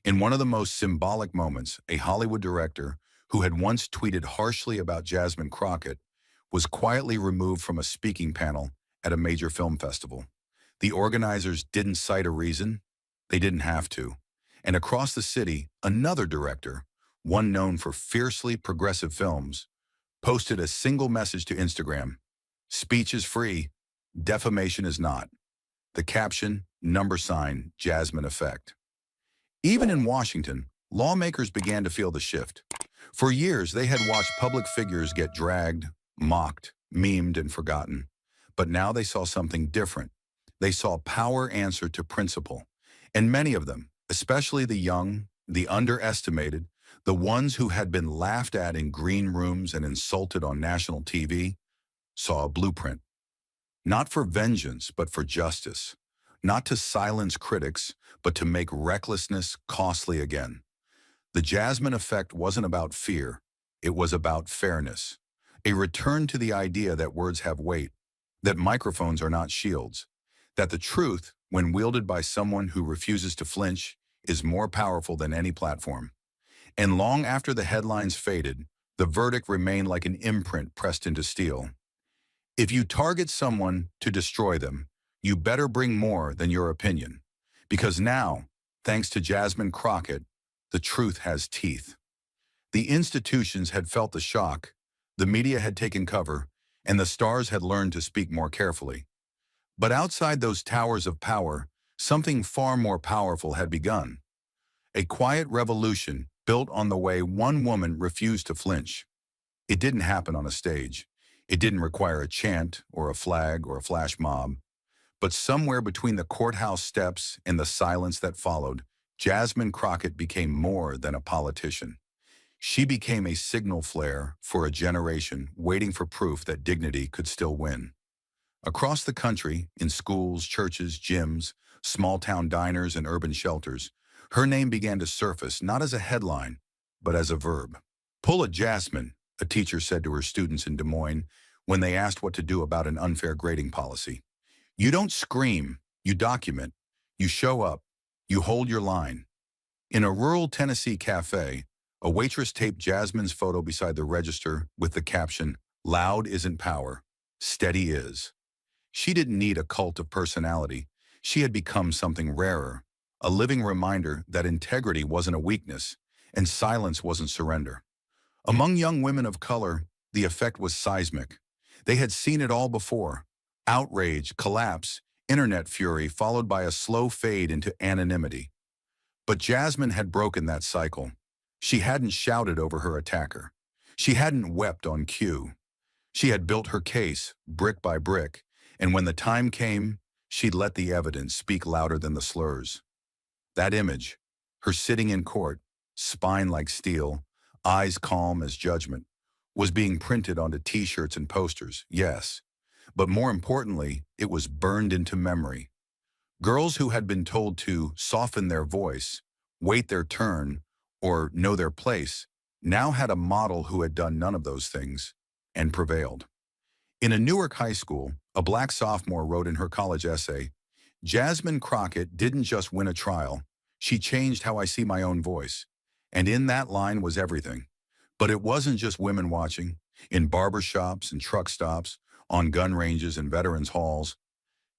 In one of the most symbolic moments, a Hollywood director who had once tweeted harshly about Jasmine Crockett was quietly removed from a speaking panel at a major film festival. The organizers didn't cite a reason. They didn't have to. And across the city, another director, one known for fiercely progressive films, posted a single message to Instagram: "Speech is free, defamation is not." The caption, number sign, Jasmine effect. Even in Washington, lawmakers began to feel the shift. For years, they had watched public figures get dragged, mocked, memed, and forgotten. But now they saw something different. They saw power answer to principle. And many of them, especially the young, the underestimated, the ones who had been laughed at in green rooms and insulted on national TV, saw a blueprint. Not for vengeance, but for justice. Not to silence critics, but to make recklessness costly again. The Jasmine effect wasn't about fear. It was about fairness. A return to the idea that words have weight, that microphones are not shields, that the truth, when wielded by someone who refuses to flinch, is more powerful than any platform. And long after the headlines faded, the verdict remained like an imprint pressed into steel. If you target someone to destroy them, you better bring more than your opinion. Because now, thanks to Jasmine Crockett, the truth has teeth. The institutions had felt the shock, the media had taken cover, and the stars had learned to speak more carefully. But outside those towers of power, something far more powerful had begun. A quiet revolution built on the way one woman refused to flinch. It didn't happen on a stage. It didn't require a chant or a flag or a flash mob. But somewhere between the courthouse steps and the silence that followed, Jasmine Crockett became more than a politician. She became a signal flare for a generation waiting for proof that dignity could still win. Across the country, in schools, churches, gyms, small-town diners, and urban shelters, her name began to surface not as a headline, but as a verb. "Pull a Jasmine," a teacher said to her students in Des Moines when they asked what to do about an unfair grading policy. "You don't scream, you document, you show up, you hold your line." In a rural Tennessee cafe, a waitress taped Jasmine's photo beside the register with the caption, "Loud isn't power, steady is." She didn't need a cult of personality. She had become something rarer, a living reminder that integrity wasn't a weakness and silence wasn't surrender. Among young women of color, the effect was seismic. They had seen it all before: outrage, collapse, internet fury, followed by a slow fade into anonymity. But Jasmine had broken that cycle. She hadn't shouted over her attacker. She hadn't wept on cue. She had built her case, brick by brick, and when the time came, she'd let the evidence speak louder than the slurs. That image, her sitting in court, spine like steel, eyes calm as judgment, was being printed onto t-shirts and posters, yes. But more importantly, it was burned into memory. Girls who had been told to soften their voice, wait their turn, or know their place, now had a model who had done none of those things and prevailed. In a Newark high school, a black sophomore wrote in her college essay, "Jasmine Crockett didn't just win a trial, she changed how I see my own voice." And in that line was everything. But it wasn't just women watching. In barbershops and truck stops, on gun ranges and veterans' halls,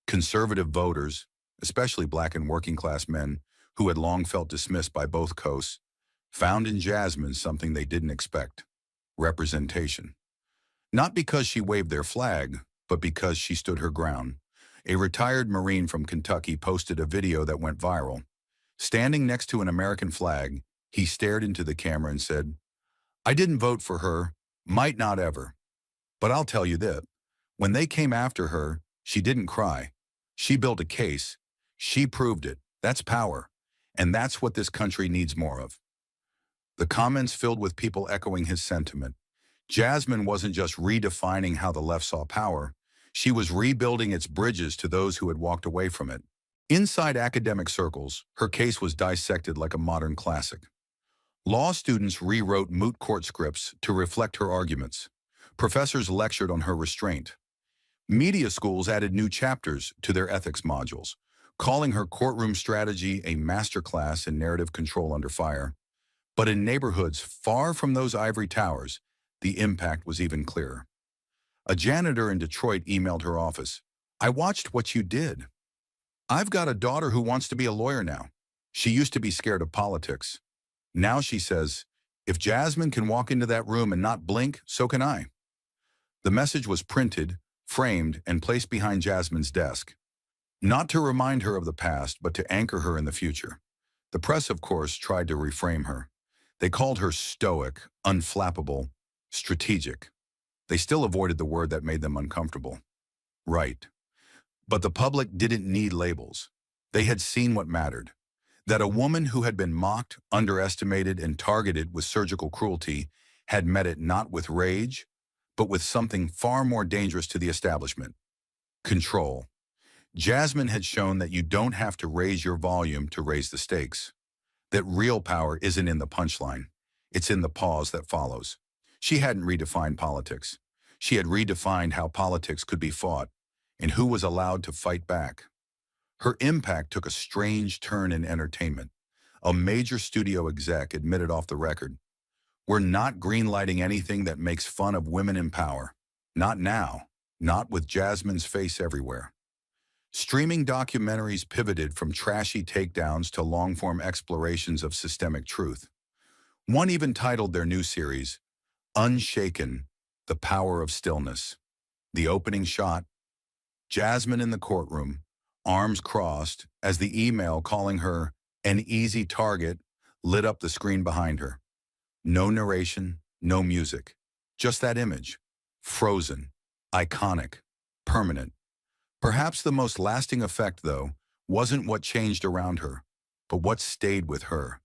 conservative voters, especially black and working-class men who had long felt dismissed by both coasts, found in Jasmine something they didn't expect: representation. Not because she waved their flag, but because she stood her ground. A retired Marine from Kentucky posted a video that went viral. Standing next to an American flag, he stared into the camera and said, "I didn't vote for her, might not ever. But I'll tell you this, when they came after her, she didn't cry. She built a case. She proved it. That's power. And that's what this country needs more of. The comments filled with people echoing his sentiment. Jasmine wasn't just redefining how the left saw power, she was rebuilding its bridges to those who had walked away from it. Inside academic circles, her case was dissected like a modern classic. Law students rewrote moot court scripts to reflect her arguments. Professors lectured on her restraint. Media schools added new chapters to their ethics modules, calling her courtroom strategy a masterclass in narrative control under fire. But in neighborhoods far from those ivory towers, the impact was even clearer. A janitor in Detroit emailed her office, "I watched what you did. I've got a daughter who wants to be a lawyer now. She used to be scared of politics. Now she says, if Jasmine can walk into that room and not blink, so can I." The message was printed, framed, and placed behind Jasmine's desk. Not to remind her of the past, but to anchor her in the future. The press, of course, tried to reframe her. They called her stoic, unflappable, strategic. They still avoided the word that made them uncomfortable. Right. But the public didn't need labels. They had seen what mattered. That a woman who had been mocked, underestimated, and targeted with surgical cruelty had met it not with rage, but with something far more dangerous to the establishment: control. Jasmine had shown that you don't have to raise your volume to raise the stakes. That real power isn't in the punchline. It's in the pause that follows. She hadn't redefined politics. She had redefined how politics could be fought and who was allowed to fight back. Her impact took a strange turn in entertainment. A major studio exec admitted off the record, "We're not greenlighting anything that makes fun of women in power. Not now. Not with Jasmine's face everywhere." Streaming documentaries pivoted from trashy takedowns to long-form explorations of systemic truth. One even titled their new series, Unshaken, The Power of Stillness. The opening shot, Jasmine in the courtroom, arms crossed, as the email calling her an easy target lit up the screen behind her. No narration, no music, just that image. Frozen, iconic, permanent. Perhaps the most lasting effect, though, wasn't what changed around her, but what stayed with her.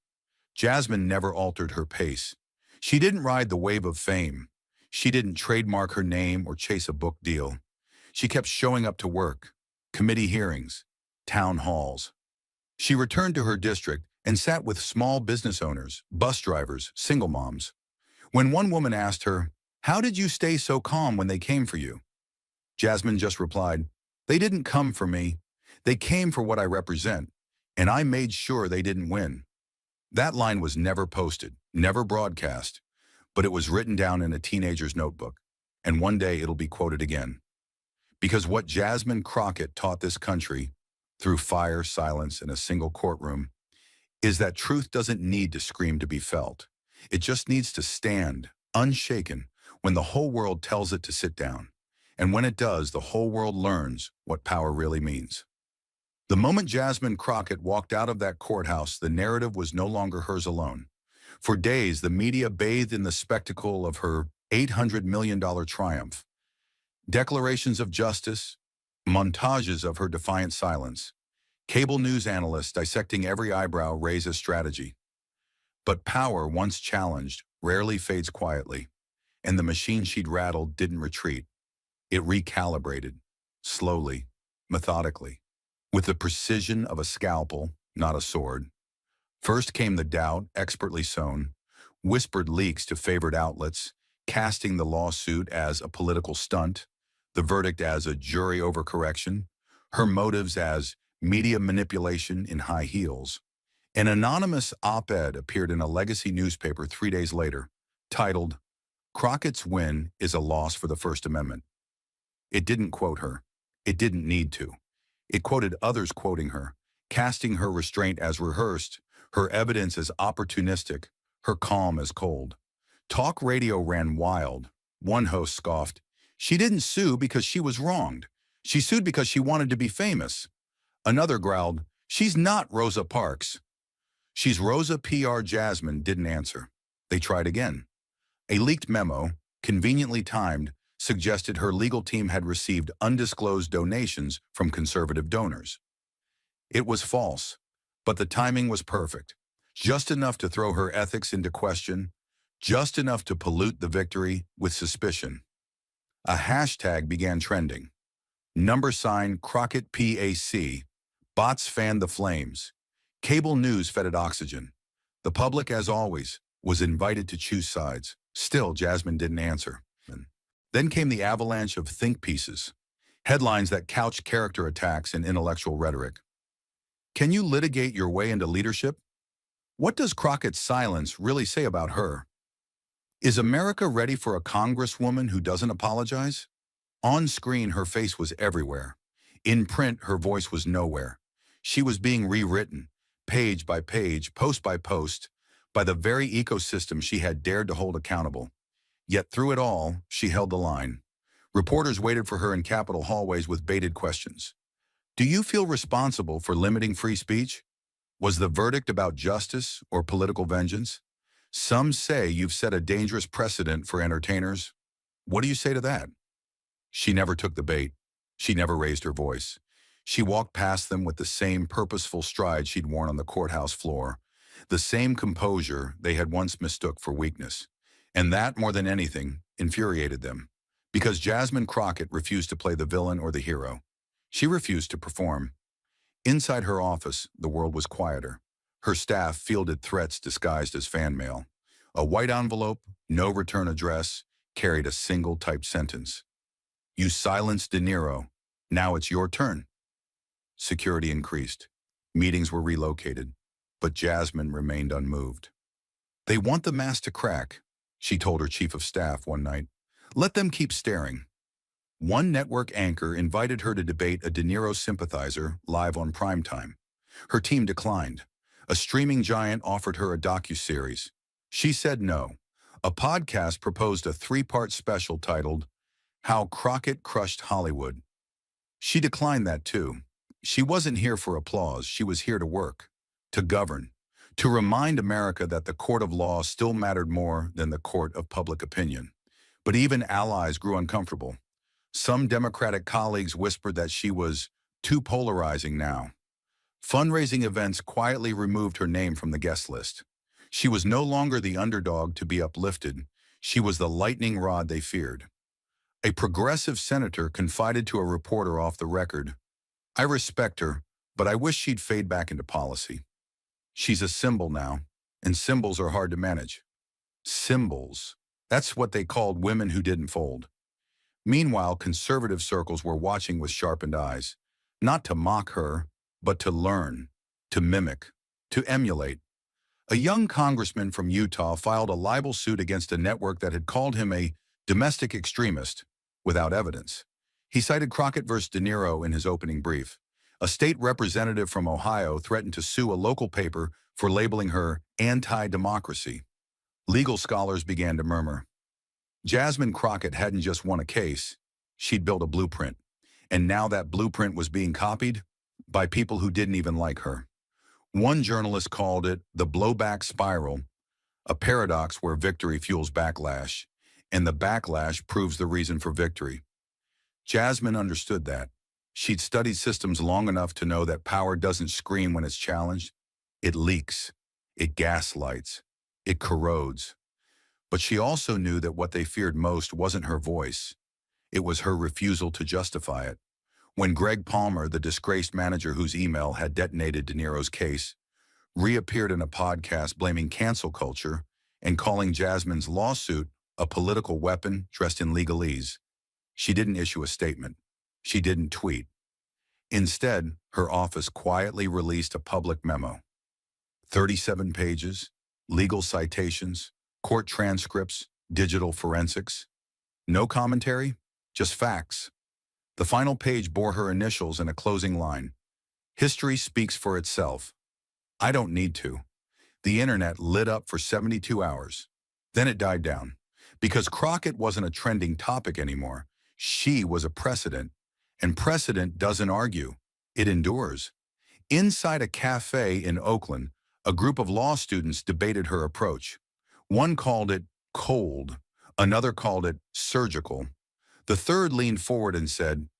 Jasmine never altered her pace. She didn't ride the wave of fame. She didn't trademark her name or chase a book deal. She kept showing up to work, committee hearings, town halls. She returned to her district and sat with small business owners, bus drivers, single moms. When one woman asked her, "How did you stay so calm when they came for you?" Jasmine just replied, "They didn't come for me. They came for what I represent, and I made sure they didn't win." That line was never posted, never broadcast, but it was written down in a teenager's notebook, and one day it'll be quoted again. Because what Jasmine Crockett taught this country, through fire, silence, and a single courtroom, is that truth doesn't need to scream to be felt. It just needs to stand, unshaken, when the whole world tells it to sit down. And when it does, the whole world learns what power really means. The moment Jasmine Crockett walked out of that courthouse, the narrative was no longer hers alone. For days, the media bathed in the spectacle of her $800 million triumph. Declarations of justice, montages of her defiant silence, cable news analysts dissecting every eyebrow raise as strategy. But power, once challenged, rarely fades quietly, and the machine she'd rattled didn't retreat. It recalibrated, slowly, methodically, with the precision of a scalpel, not a sword. First came the doubt, expertly sown, whispered leaks to favored outlets, casting the lawsuit as a political stunt, the verdict as a jury overcorrection, her motives as media manipulation in high heels. An anonymous op-ed appeared in a legacy newspaper 3 days later, titled, "Crockett's Win is a Loss for the First Amendment." It didn't quote her. It didn't need to. It quoted others quoting her, casting her restraint as rehearsed, her evidence as opportunistic, her calm as cold. Talk radio ran wild. One host scoffed, "She didn't sue because she was wronged. She sued because she wanted to be famous." Another growled, "She's not Rosa Parks." "She's Rosa PR." Jasmine didn't answer. They tried again. A leaked memo, conveniently timed, suggested her legal team had received undisclosed donations from conservative donors. It was false, But the timing was perfect. Just enough to throw her ethics into question, just enough to pollute the victory with suspicion. A hashtag began trending. Number sign Crockett PAC. Bots fanned the flames. Cable news fed it oxygen. The public, as always, was invited to choose sides. Still, Jasmine didn't answer. Then came the avalanche of think pieces, headlines that couched character attacks in intellectual rhetoric. Can you litigate your way into leadership? What does Crockett's silence really say about her? Is America ready for a congresswoman who doesn't apologize? On screen, her face was everywhere. In print, her voice was nowhere. She was being rewritten, page by page, post by post, by the very ecosystem she had dared to hold accountable. Yet through it all, she held the line. Reporters waited for her in Capitol hallways with bated questions. Do you feel responsible for limiting free speech? Was the verdict about justice or political vengeance? Some say you've set a dangerous precedent for entertainers. What do you say to that? She never took the bait. She never raised her voice. She walked past them with the same purposeful stride she'd worn on the courthouse floor, the same composure they had once mistook for weakness. And that, more than anything, infuriated them. Because Jasmine Crockett refused to play the villain or the hero. She refused to perform. Inside her office, the world was quieter. Her staff fielded threats disguised as fan mail. A white envelope, no return address, carried a single typed sentence. You silenced Niro. Now it's your turn. Security increased. Meetings were relocated. But Jasmine remained unmoved. They want the mask to crack, she told her chief of staff one night. Let them keep staring. One network anchor invited her to debate a De Niro sympathizer live on primetime. Her team declined. A streaming giant offered her a docuseries. She said no. A podcast proposed a 3-part special titled How Crockett Crushed Hollywood. She declined that too. She wasn't here for applause. She was here to work, to govern, to remind America that the court of law still mattered more than the court of public opinion. But even allies grew uncomfortable. Some Democratic colleagues whispered that she was too polarizing now. Fundraising events quietly removed her name from the guest list. She was no longer the underdog to be uplifted. She was the lightning rod they feared. A progressive senator confided to a reporter off the record, I respect her, but I wish she'd fade back into policy. She's a symbol now, and symbols are hard to manage. Symbols. That's what they called women who didn't fold. Meanwhile, conservative circles were watching with sharpened eyes, not to mock her, but to learn, to mimic, to emulate. A young congressman from Utah filed a libel suit against a network that had called him a domestic extremist without evidence. He cited Crockett versus De Niro in his opening brief. A state representative from Ohio threatened to sue a local paper for labeling her anti-democracy. Legal scholars began to murmur. Jasmine Crockett hadn't just won a case, she'd built a blueprint. And now that blueprint was being copied by people who didn't even like her. One journalist called it the blowback spiral, a paradox where victory fuels backlash, and the backlash proves the reason for victory. Jasmine understood that. She'd studied systems long enough to know that power doesn't scream when it's challenged. It leaks. It gaslights. It corrodes. But she also knew that what they feared most wasn't her voice. It was her refusal to justify it. When Greg Palmer, the disgraced manager whose email had detonated De Niro's case, reappeared in a podcast blaming cancel culture and calling Jasmine's lawsuit a political weapon dressed in legalese, she didn't issue a statement. She didn't tweet. Instead, her office quietly released a public memo. 37 pages, legal citations, court transcripts, digital forensics. No commentary, just facts. The final page bore her initials and a closing line. History speaks for itself. I don't need to. The internet lit up for 72 hours. Then it died down. Because Crockett wasn't a trending topic anymore. She was a precedent. And precedent doesn't argue. It endures. Inside a cafe in Oakland, a group of law students debated her approach. One called it cold. Another called it surgical. The third leaned forward and said,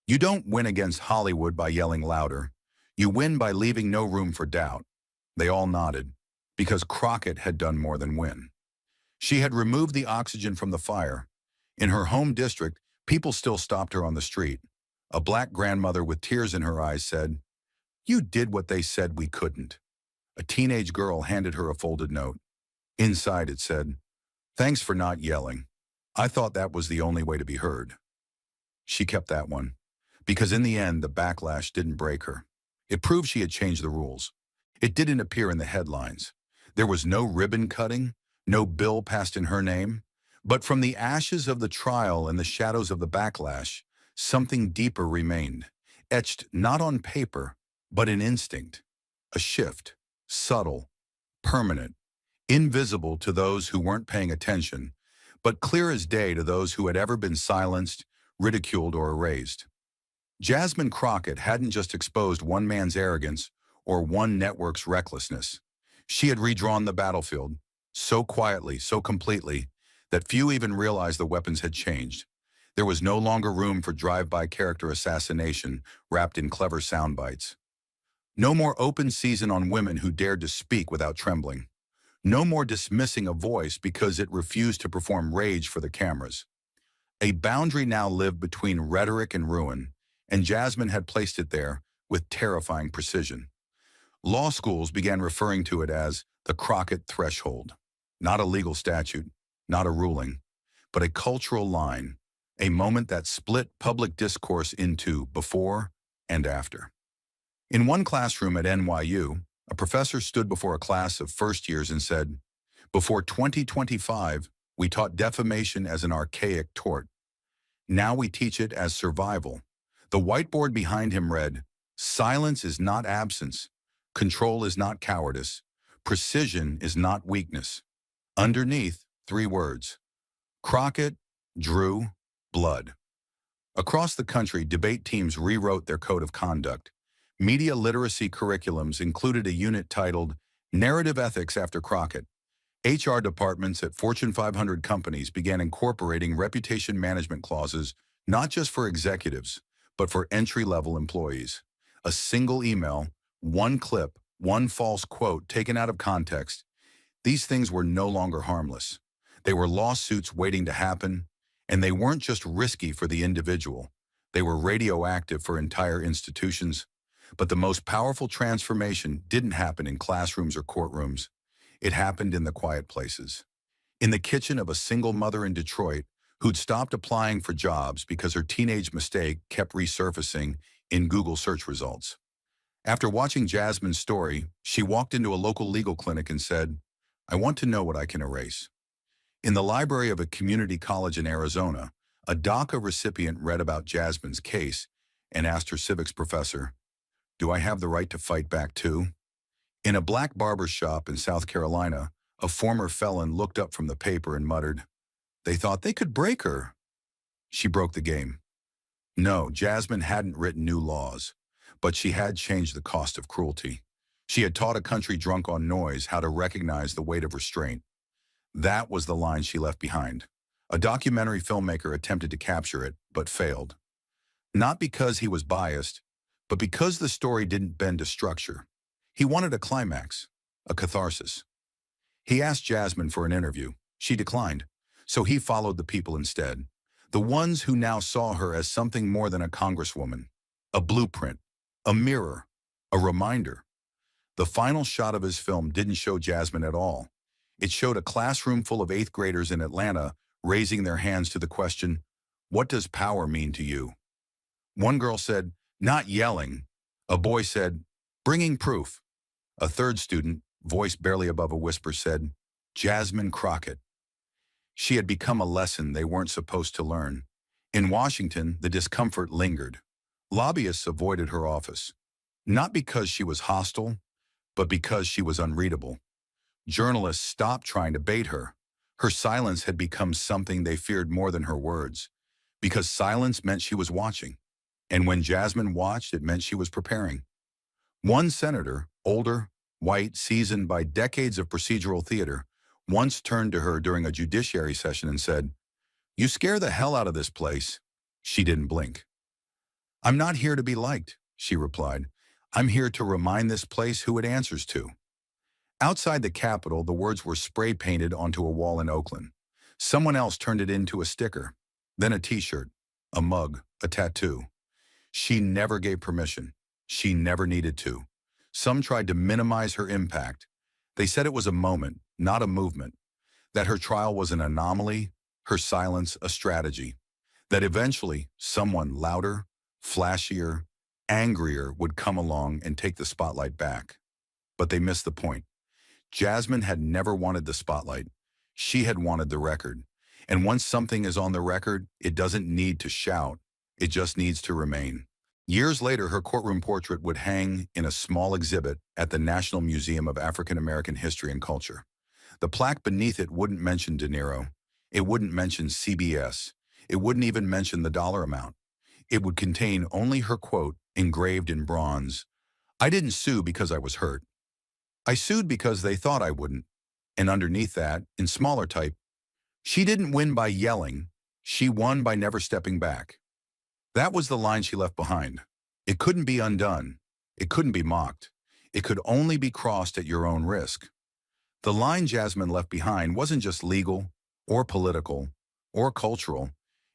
"You don't win against Hollywood by yelling louder. You win by leaving no room for doubt. They all nodded, because Crockett had done more than win. She had removed the oxygen from the fire. In her home district, people still stopped her on the street. A black grandmother with tears in her eyes said, "You did what they said we couldn't." A teenage girl handed her a folded note. Inside it said, "Thanks for not yelling. I thought that was the only way to be heard." She kept that one, because in the end, the backlash didn't break her. It proved she had changed the rules. It didn't appear in the headlines. There was no ribbon cutting, no bill passed in her name. But from the ashes of the trial and the shadows of the backlash, something deeper remained, etched not on paper, but in instinct. A shift, subtle, permanent, invisible to those who weren't paying attention, but clear as day to those who had ever been silenced, ridiculed, or erased. Jasmine Crockett hadn't just exposed one man's arrogance or one network's recklessness. She had redrawn the battlefield, so quietly, so completely, that few even realized the weapons had changed. There was no longer room for drive-by character assassination wrapped in clever sound bites. No more open season on women who dared to speak without trembling. No more dismissing a voice because it refused to perform rage for the cameras. A boundary now lived between rhetoric and ruin, and Jasmine had placed it there with terrifying precision. Law schools began referring to it as the Crockett threshold. Not a legal statute, not a ruling, but a cultural line, a moment that split public discourse into before and after. In one classroom at NYU, a professor stood before a class of first years and said, "Before 2025, we taught defamation as an archaic tort. Now we teach it as survival." The whiteboard behind him read, "Silence is not absence. Control is not cowardice. Precision is not weakness." Underneath, 3 words: Crockett, Drew, blood. Across the country, debate teams rewrote their code of conduct. Media literacy curriculums included a unit titled Narrative Ethics after Crockett. HR departments at Fortune 500 companies began incorporating reputation management clauses not just for executives, but for entry-level employees. A single email, one clip, one false quote taken out of context. These things were no longer harmless. They were lawsuits waiting to happen, and they weren't just risky for the individual. They were radioactive for entire institutions. But the most powerful transformation didn't happen in classrooms or courtrooms. It happened in the quiet places. In the kitchen of a single mother in Detroit who'd stopped applying for jobs because her teenage mistake kept resurfacing in Google search results. After watching Jasmine's story, she walked into a local legal clinic and said, "I want to know what I can erase." In the library of a community college in Arizona, a DACA recipient read about Jasmine's case and asked her civics professor, "Do I have the right to fight back too?" In a black barber shop in South Carolina, a former felon looked up from the paper and muttered, "They thought they could break her." She broke the game. No, Jasmine hadn't written new laws, but she had changed the cost of cruelty. She had taught a country drunk on noise how to recognize the weight of restraint. That was the line she left behind. A documentary filmmaker attempted to capture it, but failed. Not because he was biased, but because the story didn't bend to structure. He wanted a climax, a catharsis. He asked Jasmine for an interview. She declined, so he followed the people instead. The ones who now saw her as something more than a congresswoman, a blueprint, a mirror, a reminder. The final shot of his film didn't show Jasmine at all. It showed a classroom full of 8th graders in Atlanta raising their hands to the question, "What does power mean to you?" One girl said, "Not yelling." A boy said, "Bringing proof." A third student, voice barely above a whisper, said, "Jasmine Crockett." She had become a lesson they weren't supposed to learn. In Washington, the discomfort lingered. Lobbyists avoided her office, not because she was hostile, but because she was unreadable. Journalists stopped trying to bait her. Her silence had become something they feared more than her words, because silence meant she was watching. And when Jasmine watched, it meant she was preparing. One senator, older, white, seasoned by decades of procedural theater, once turned to her during a judiciary session and said, "You scare the hell out of this place." She didn't blink. "I'm not here to be liked," she replied. I'm here to remind this place who it answers to. Outside the Capitol, the words were spray painted onto a wall in Oakland. Someone else turned it into a sticker, then a t-shirt, a mug, a tattoo. She never gave permission. She never needed to. Some tried to minimize her impact. They said it was a moment, not a movement, that her trial was an anomaly, her silence a strategy, that eventually someone louder, flashier, angrier would come along and take the spotlight back. But they missed the point. Jasmine had never wanted the spotlight. She had wanted the record. And once something is on the record, it doesn't need to shout. It just needs to remain. Years later, her courtroom portrait would hang in a small exhibit at the National Museum of African American History and Culture. The plaque beneath it wouldn't mention De Niro. It wouldn't mention CBS. It wouldn't even mention the dollar amount. It would contain only her quote engraved in bronze. "I didn't sue because I was hurt. I sued because they thought I wouldn't." And underneath that, in smaller type, "She didn't win by yelling. She won by never stepping back." That was the line she left behind. It couldn't be undone. It couldn't be mocked. It could only be crossed at your own risk. The line Jasmine left behind wasn't just legal, or political, or cultural.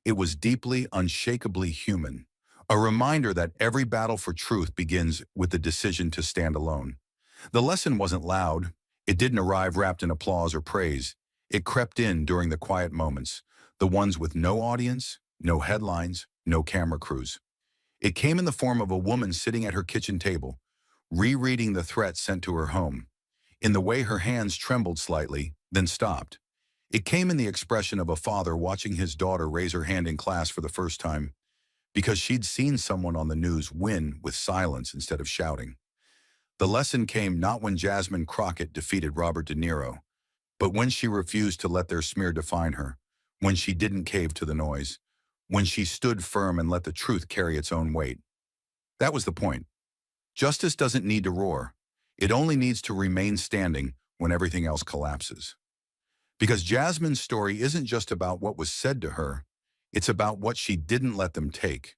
It was deeply, unshakably human. A reminder that every battle for truth begins with the decision to stand alone. The lesson wasn't loud. It didn't arrive wrapped in applause or praise. It crept in during the quiet moments, the ones with no audience, no headlines, no camera crews. It came in the form of a woman sitting at her kitchen table, rereading the threat sent to her home, in the way her hands trembled slightly, then stopped. It came in the expression of a father watching his daughter raise her hand in class for the first time, because she'd seen someone on the news win with silence instead of shouting. The lesson came not when Jasmine Crockett defeated Robert De Niro, but when she refused to let their smear define her, when she didn't cave to the noise, when she stood firm and let the truth carry its own weight. That was the point. Justice doesn't need to roar. It only needs to remain standing when everything else collapses. Because Jasmine's story isn't just about what was said to her, it's about what she didn't let them take.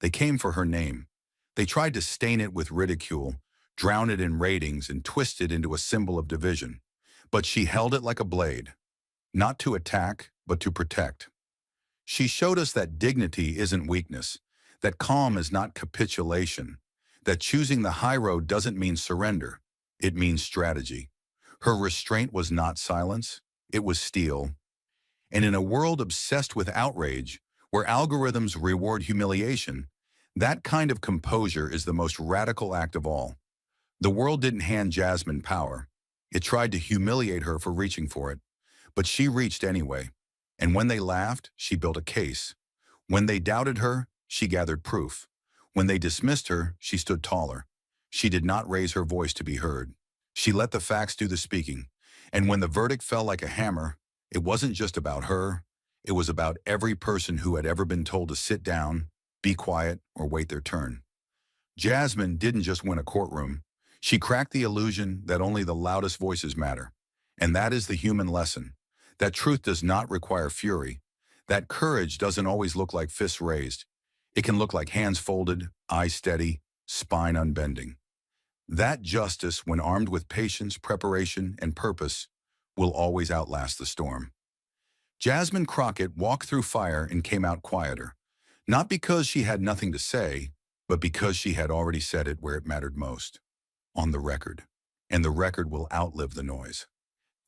They came for her name. They tried to stain it with ridicule, drown it in ratings, and twist it into a symbol of division. But she held it like a blade, not to attack, but to protect. She showed us that dignity isn't weakness, that calm is not capitulation, that choosing the high road doesn't mean surrender, it means strategy. Her restraint was not silence, it was steel. And in a world obsessed with outrage, where algorithms reward humiliation, that kind of composure is the most radical act of all. The world didn't hand Jasmine power. It tried to humiliate her for reaching for it, but she reached anyway. And when they laughed, she built a case. When they doubted her, she gathered proof. When they dismissed her, she stood taller. She did not raise her voice to be heard. She let the facts do the speaking. And when the verdict fell like a hammer, it wasn't just about her. It was about every person who had ever been told to sit down, be quiet, or wait their turn. Jasmine didn't just win a courtroom. She cracked the illusion that only the loudest voices matter. And that is the human lesson. That truth does not require fury. That courage doesn't always look like fists raised. It can look like hands folded, eyes steady, spine unbending. That justice, when armed with patience, preparation, and purpose, will always outlast the storm. Jasmine Crockett walked through fire and came out quieter, not because she had nothing to say, but because she had already said it where it mattered most, on the record. And the record will outlive the noise.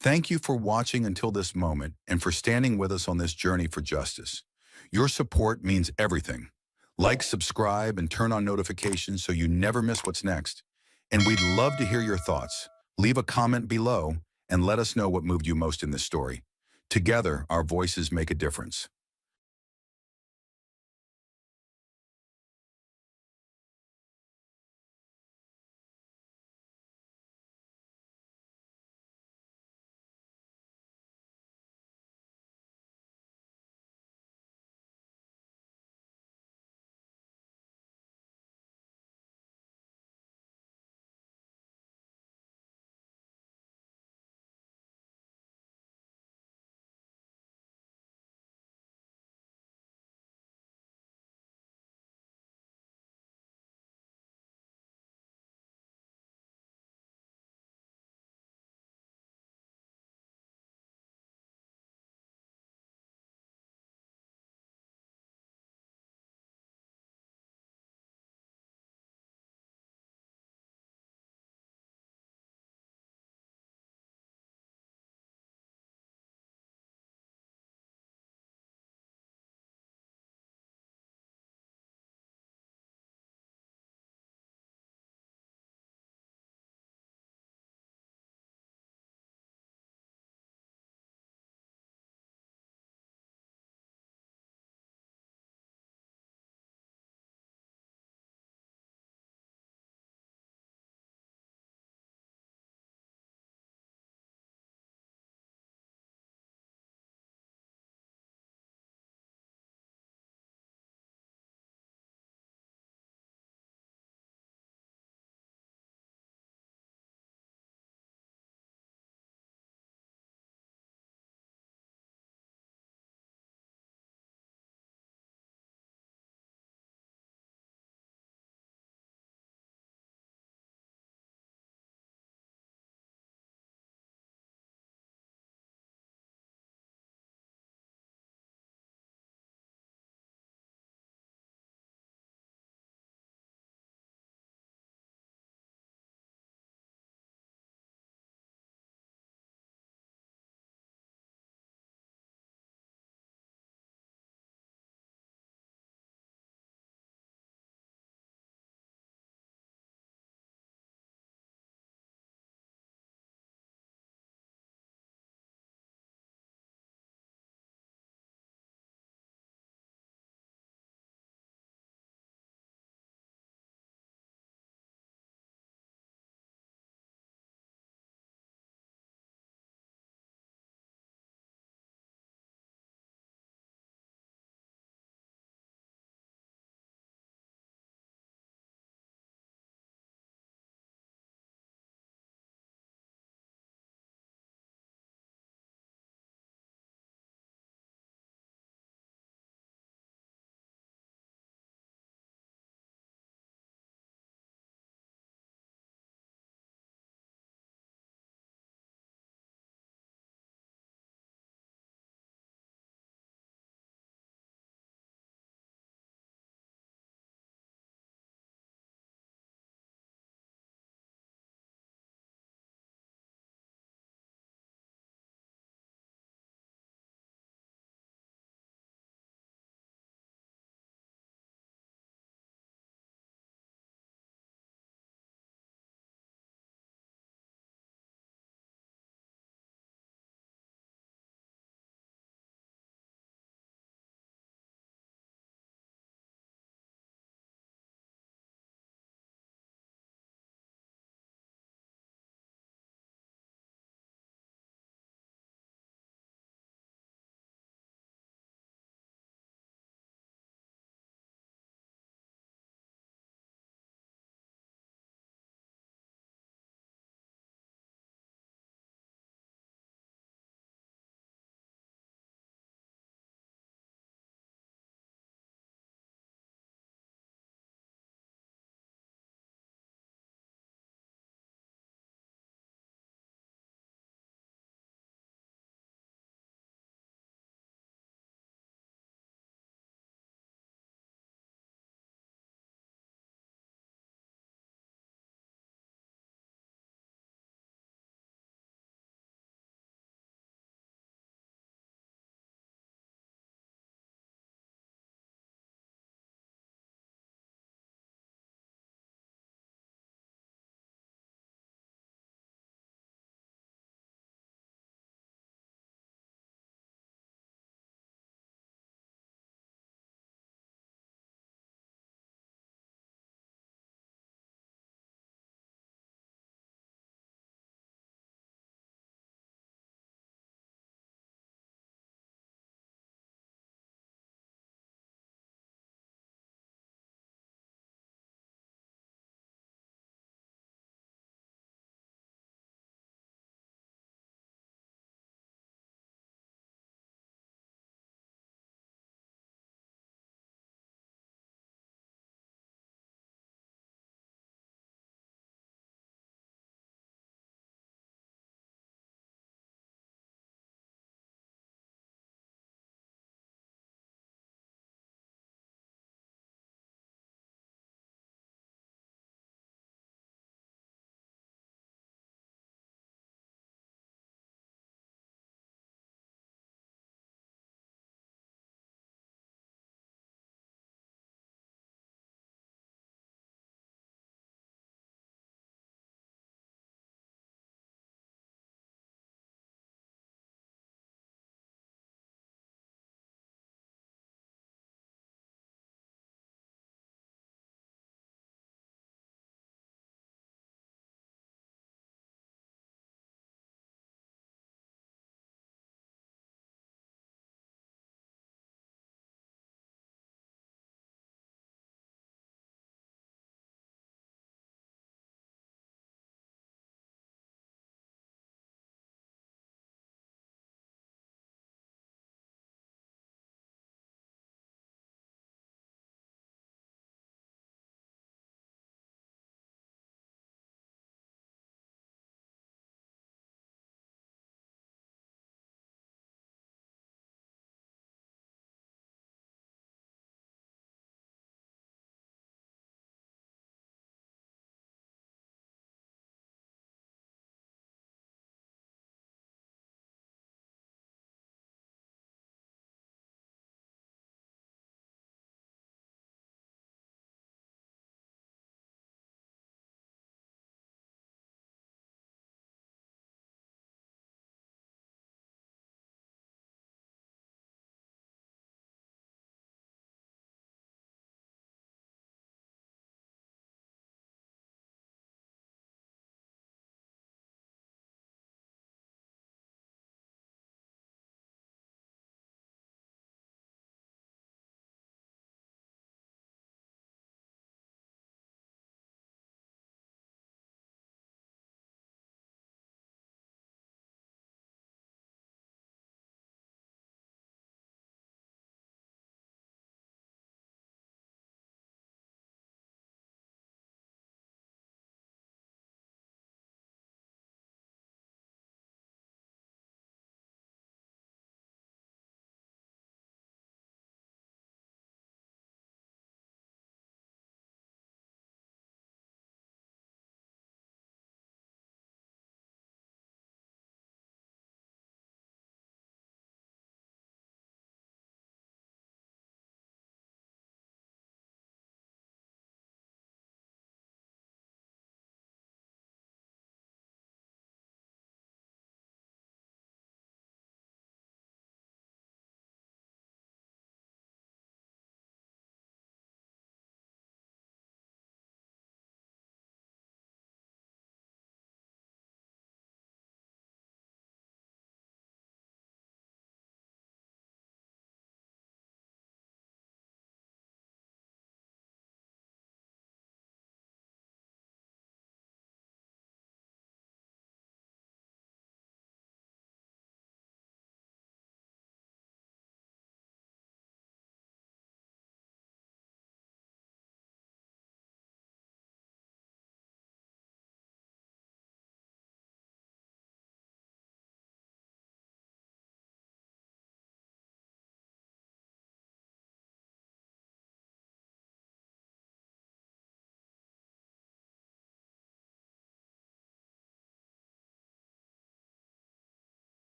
Thank you for watching until this moment and for standing with us on this journey for justice. Your support means everything. Like, subscribe, and turn on notifications so you never miss what's next. And we'd love to hear your thoughts. Leave a comment below and let us know what moved you most in this story. Together, our voices make a difference.